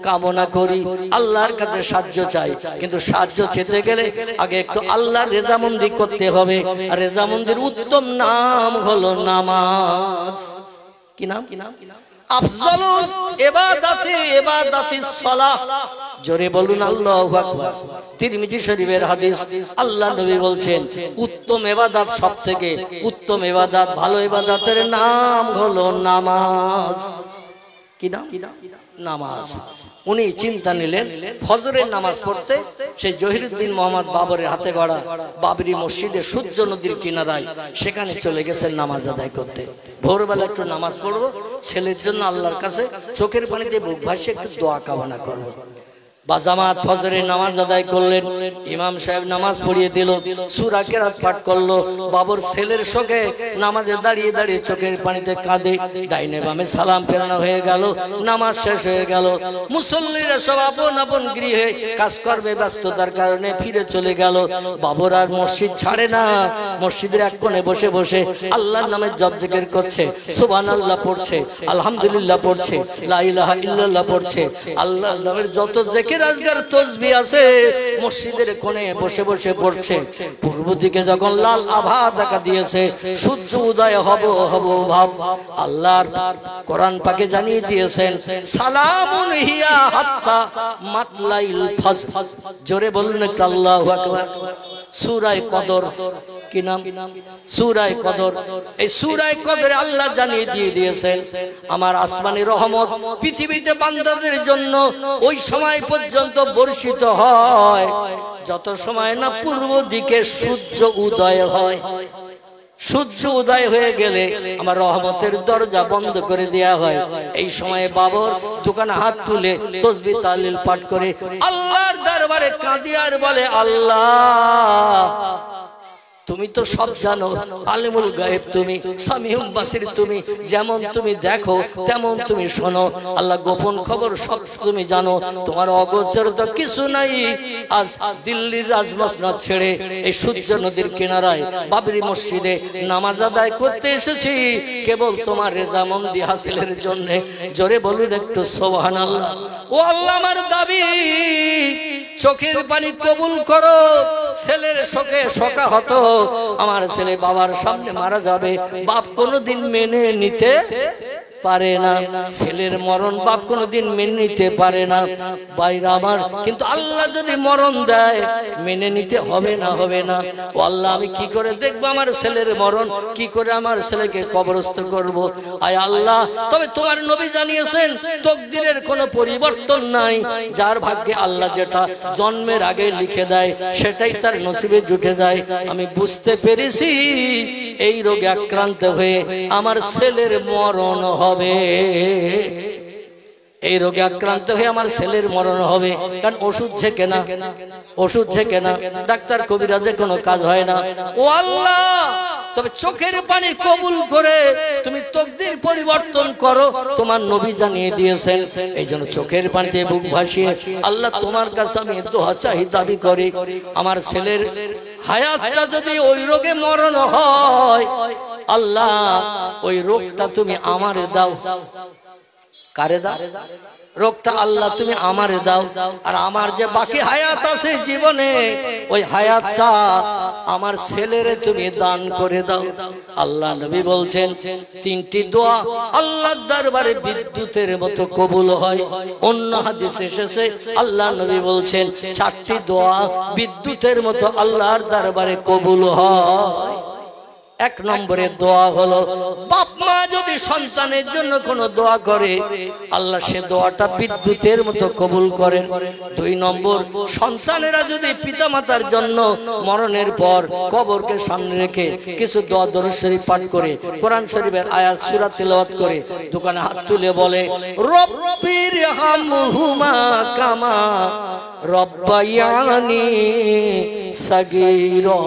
কামনা করি, আল্লাহর কাছে সাহায্য চাই। কিন্তু সাহায্য চেতে গেলে আগে একটু আল্লাহর রেজামন্দি করতে হবে, আর রেজামন্দির উত্তম নাম হলো নামাজ। কি নাম? আফজালুল ইবাদাতি ইবাদাতিস সালাহ। জোরে বলুন আল্লাহু আকবার। তিরমিজি শরীফের হাদিস, আল্লাহ নবী বলছেন উত্তম ইবাদত, সবথেকে উত্তম ইবাদত, ভালো ইবাদতের নাম হলো নামাজ। কি নাম? নামাজ। উনি চিন্তা নিলেন ফজরের নামাজ পড়তে সেই জহিরুদ্দিন মোহাম্মদ বাবরের হাতে গড়া বাবরি মসজিদে সূর্য নদীর কিনারায় সেখানে চলে গেছেন নামাজ আদায় করতে। ভোরবেলা একটু নামাজ পড়বো, ছেলের জন্য আল্লাহর কাছে চোখের পানিতে বুক ভাসিয়ে একটু দোয়া কামনা করবো। বাজামাত ফজরের নামাজ আদায় করলেন, ইমাম সাহেব নামাজ পড়িয়ে দিল, সূরা কেরাত পাঠ করলো। বাবর ছেলের শোকে নামাজে দাঁড়িয়ে দাঁড়িয়ে চোখের পানিতে কাঁদে। ডাইনে বামে সালাম ফেরানো হয়ে গেল, নামাজ শেষ হয়ে গেল। মুসল্লিরা সব আপন আপন গৃহে কাজকর্মে ব্যস্ততার কারণে ফিরে চলে গেল। বাবর আর মসজিদ ছাড়ে না, মসজিদের এক কোণে বসে বসে আল্লাহর নামে জপ জিকির করছে, সুবহানাল্লাহ পড়ছে, আলহামদুলিল্লাহ পড়ছে, লা ইলাহা ইল্লাল্লাহ পড়ছে। আল্লাহর নামের যত জিকির আজগার তসবিহ আছে মসজিদের কোণে বসে বসে পড়ছে। পূর্ব দিকে যখন লাল আভা দেখা দিয়েছে, সূর্য উদয় হব ভাব, আল্লাহর কোরআন পাকে জানিয়ে দিয়েছেন সালামুন হিয়া হাত্তা মাতলাইল ফজর। জোরে বলুন একটু আল্লাহু আকবার। সূরা কদর। কি নাম? সূরা কদর। এই সূরা কদরে আল্লাহ জানিয়ে দিয়ে দিয়েছেন আমার আসমানি রহমত পৃথিবীতে বান্দাদের জন্য ওই সময় পর্যন্ত বর্ষিত হয় যত সময় না পূর্ব দিকে সূর্য উদয় হয়। সূর্য উদয় হয়ে গেলে আমার রহমতের দরজা বন্ধ করে দেয়া হয়। এই সময়ে বাবর দোকানে হাত তুলে তাসবিহ তাহলিল পাঠ করে আল্লাহর দরবারে কাঁদে আর বলে, আল্লাহ তুমি তো সব জানো, আলিমুল গায়েব তুমি, সামিউল বাসির তুমি, যেমন তুমি দেখো তেমন তুমি শোনো। আল্লাহ গোপন খবর সব তুমি জানো, তোমার অগোচর তো কিছু নাই। আজ দিল্লির রাজমসনদ ছেড়ে এই সূর্য নদীর কিনারায় বাবরি মসজিদে নামাজ আদায় করতে এসেছি কেবল তোমার রেজামন্দি হাসিলের জন্য। জোরে বলুন একটু সুবহানাল্লাহ। ও আল্লাহ, আমার দাবি চোখের পানি কবুল করো। ছেলের শোকে শোকা হতো, আমার ছেলে বাবার সামনে মারা যাবে, বাপ কোনোদিন মেনে নিতে পারে না। ছেলের মরণ বাপ কোনোদিন মেনে নিতে পারে না ভাইরা আমার। কিন্তু আল্লাহ যদি মরণ দেয় মেনে নিতে হবে না, হবে না। ও আল্লাহ, আমি কি করে দেখবো আমার ছেলের মরণ, কি করে আমার ছেলেকে কবরস্থ করব? আয় আল্লাহ, তবে তোমার নবী জানিয়েছেন তকদিরের কোনো পরিবর্তন নাই, যার ভাগ্যে আল্লাহ যেটা জন্মের আগে লিখে দেয় সেটাই তার নসিবে জুটে যায়। আমি বুঝতে পেরেছি এই রোগে আক্রান্ত হয়ে আমার ছেলের মরণ হবে, এই রোগে আক্রান্ত হয়ে আমার ছেলের মরণ হবে। কারণ ওষুধ ছেকে না, ওষুধ ছেকে না, ডাক্তার কবিরাজে কোনো কাজ হয় না। ও আল্লাহ, তবে চোখের পানি কবুল করে তুমি তকদির পরিবর্তন করো, তোমার নবী জানিয়ে দিয়েছেন। এই জন্য চোখের পানিতে বুক ভাসিয়ে আল্লাহ তোমার কাছে আমি দোয়া চাই, দাবি করি আমার ছেলের হায়াতটা যদি ওই রোগে মরণ হয়, আল্লাহ ওই রোগটা তুমি আমারে দাও। কারে দাও? রোগটা আল্লাহ তুমি আমারে দাও, আর আমার যে বাকি হায়াত আছে জীবনে ওই হায়াতটা আমার ছেলেরে তুমি দান করে দাও। আল্লাহ নবী বলছেন তিনটি দোয়া আল্লাহর দরবারে বিদ্যুতের মতো কবুল হয়। অন্য হাদিসে এসেছে আল্লাহ নবী বলছেন চারটি দোয়া বিদ্যুতের মতো আল্লাহর দরবারে কবুল হয়। এক নম্বরের দোয়া হলো বাপ মা যদি সন্তানের জন্য কোনো দোয়া করে আল্লাহ সে দোয়াটা বিদ্যুতের মতো কবুল করেন। দুই নম্বর, সন্তানেরা যদি পিতামাতার জন্য মরণের পর কবরকে সামনে রেখে কিছু দোয়া দরুদ শরীফ পাঠ করে কোরআন শরীফের আয়াত সূরা তেলাওয়াত করে দোকানে হাত তুলে বলে রব্বির হামহুমা কামা রব্বায়ানি সাগীরা।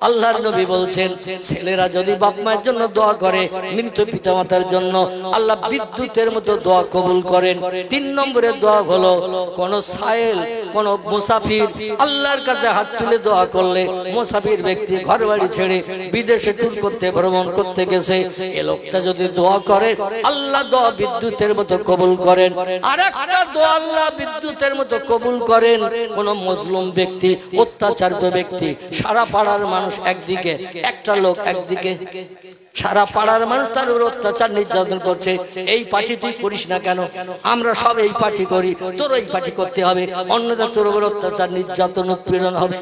আল্লাহর নবী বলছেন ছেলেরা যদি বাপ মায়ের জন্য দোয়া করে মৃত পিতামাতার জন্য আল্লাহ বিদ্যুতের মতো দোয়া কবুল করেন। তিন নম্বরের দোয়া হলো কোন সায়েল কোন মুসাফির আল্লাহর কাছে হাত তুলে দোয়া করলে, মুসাফির ব্যক্তি ঘর বাড়ি ছেড়ে বিদেশে ট্যুর করতে ভ্রমণ করতে গেছে, এই লোকটা যদি দোয়া করে আল্লাহ দোয়া বিদ্যুতের মতো কবুল করেন। আর একটা দোয়া আল্লাহ বিদ্যুতের মতো কবুল করেন কোন মজলুম ব্যক্তি, অত্যাচারিত ব্যক্তি, সারা পাড়ার মানুষ একদিকে, একটা লোক একদিকে, সারা পাড়ার মানুষ তার উপর অত্যাচার নির্যাতন করছে, এই পার্টি তুই করিস না কেন, আমরা সব এই পার্টি করি, তোর এই পার্টি করতে হবে, অন্যদের তোর উপর অত্যাচার নির্যাতন উৎপীড়ন হবে।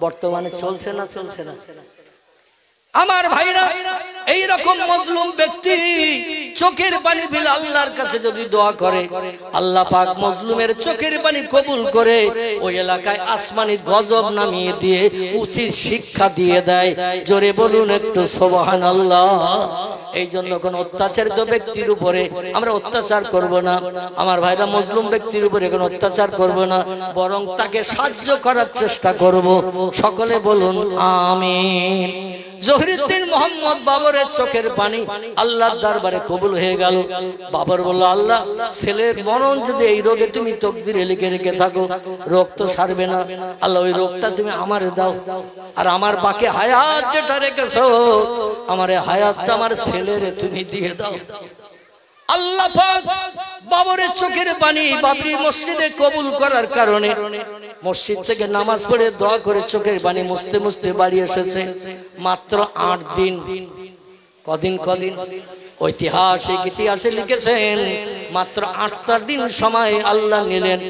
বর্তমানে চলছে না? চলছে না আমার ভাইরা? এই রকম মজলুম ব্যক্তি চোখের পানি ফেলে আল্লাহর কাছে যদি দোয়া করে, আল্লাহ পাক মজলুমের চোখের পানি কবুল করে ওই এলাকায় আসমানি গজব নামিয়ে দিয়ে উচিত শিক্ষা দিয়ে দেয়। জোরে বলুন একটু সুবহানাল্লাহ। এই জন্য কোন অত্যাচারিত ব্যক্তির উপরে আমরা অত্যাচার করব না আমার ভাইরা, মজলুম ব্যক্তির উপরে কোনো অত্যাচার করব না, বরং তাকে সাহায্য করার চেষ্টা করব। সকলে বলুন আমিন। জহিরুদ্দিন মোহাম্মদ বাবরের চোখের পানি আল্লাহর দরবারে কবুল হয়ে গেল। বাবর বলল, আল্লাহ ছেলের মরণ যদি এই রোগে তুমি তকদিরে লিখে রেখে থাকো, রোগ তো সারবে না, আল্লাহ ওই রোগটা তুমি আমারে দাও, আর আমার বাকি হায়াত যেটা রেখেছো, আমার হায়াতটা আমার ছেলেরে তুমি দিয়ে দাও। আল্লাহ পাক বাবরের চোখের পানি বাবরি মসজিদে কবুল করার কারণে মসজিদ থেকে নামাজ পড়ে দোয়া করে চোখের পানি মুছতে মুছতে বাড়ি এসেছে মাত্র 8 দিন। কদিন ঐতিহাসিক ইতিহাসে লিখেছেন মাত্র 8টা দিন সময় আল্লাহ নিলেন।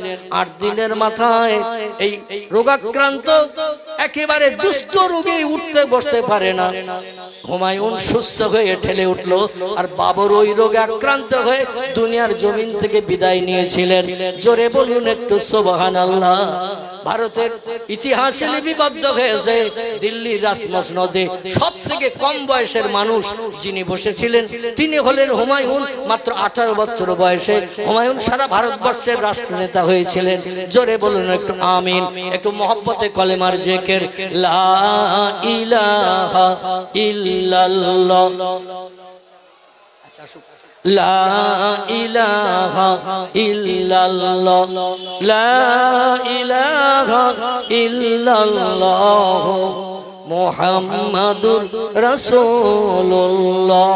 8 দিনের মাথায় এই রোগাক্রান্ত একেবারে দুস্থ রোগী উঠতে বসতে পারে না, হুমায়ুন সুস্থ হয়ে ঠেলে উঠলো, আর বাবর ওই রোগে আক্রান্ত হয়ে দুনিয়ার জমিন থেকে বিদায় নিয়েছিলেন। জোরে বলুন একটু সুবহানাল্লাহ। ভারতের ইতিহাসে লিপিবদ্ধ হয়েছে দিল্লির রাজমসনদে সব থেকে কম বয়সের মানুষ যিনি বসেছিলেন তিনি হলেন হুমায়ুন। মাত্র 18 বছর বয়সে হুমায়ুন সারা ভারতবর্ষের রাষ্ট্রনেতা হয়েছিলেন। জোরে বলুন একটু আমিন। একটু মহব্বতে কলেমার জিকির, লা ইলাহা ইল্লাল্লাহ, লা ইলাহা ইল্লাল্লাহ, লা ইলাহা ইল্লাল্লাহ, মুহাম্মাদুর রাসূলুল্লাহ,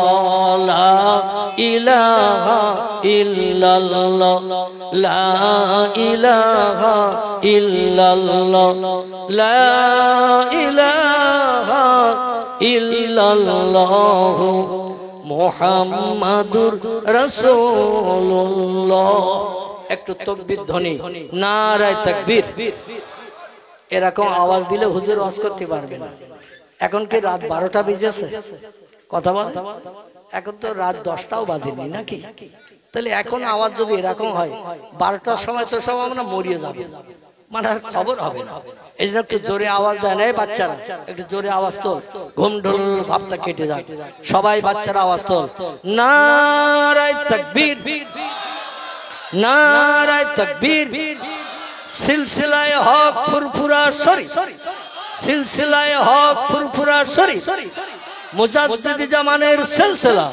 লা ইলাহা ইল্লাল্লাহ, লা ইলাহা ইল্লাল্লাহ, লা ইলাহা ইল্লাল্লাহ, মুহাম্মাদুর রাসূলুল্লাহ। একটু তাকবীর ধ্বনি, নারায়ে তাকবীর। এরকম আওয়াজ দিলে হুজুর ওয়াজ করতে পারবে না। এখন কি রাত 12টা বেজেছে? কথা বল, এখন তো রাত 10টাও বাজেনি নাকি? তাহলে এখন আওয়াজ যদি এরকম হয় 12টার সময় তো সব আমরা মরিয়ে যাব, মানে আর খবর হবে না। এই জন্য একটু জোরে আওয়াজ দেন, এই বাচ্চারা একটু জোরে আওয়াজ তোল, ঘুম ঢোল ভাবটা কেটে যাক। সবাই বাচ্চারা আওয়াজ তোল, নারায়ে তাকবীর, নারায়ে তাকবীর। সিলসিলায়ে হক ফুরফুরা শরীফ, সিলসিলায়ে হক ফুরফুরা শরীফ মুজাদ্দিদ জামানের সিলসিলা।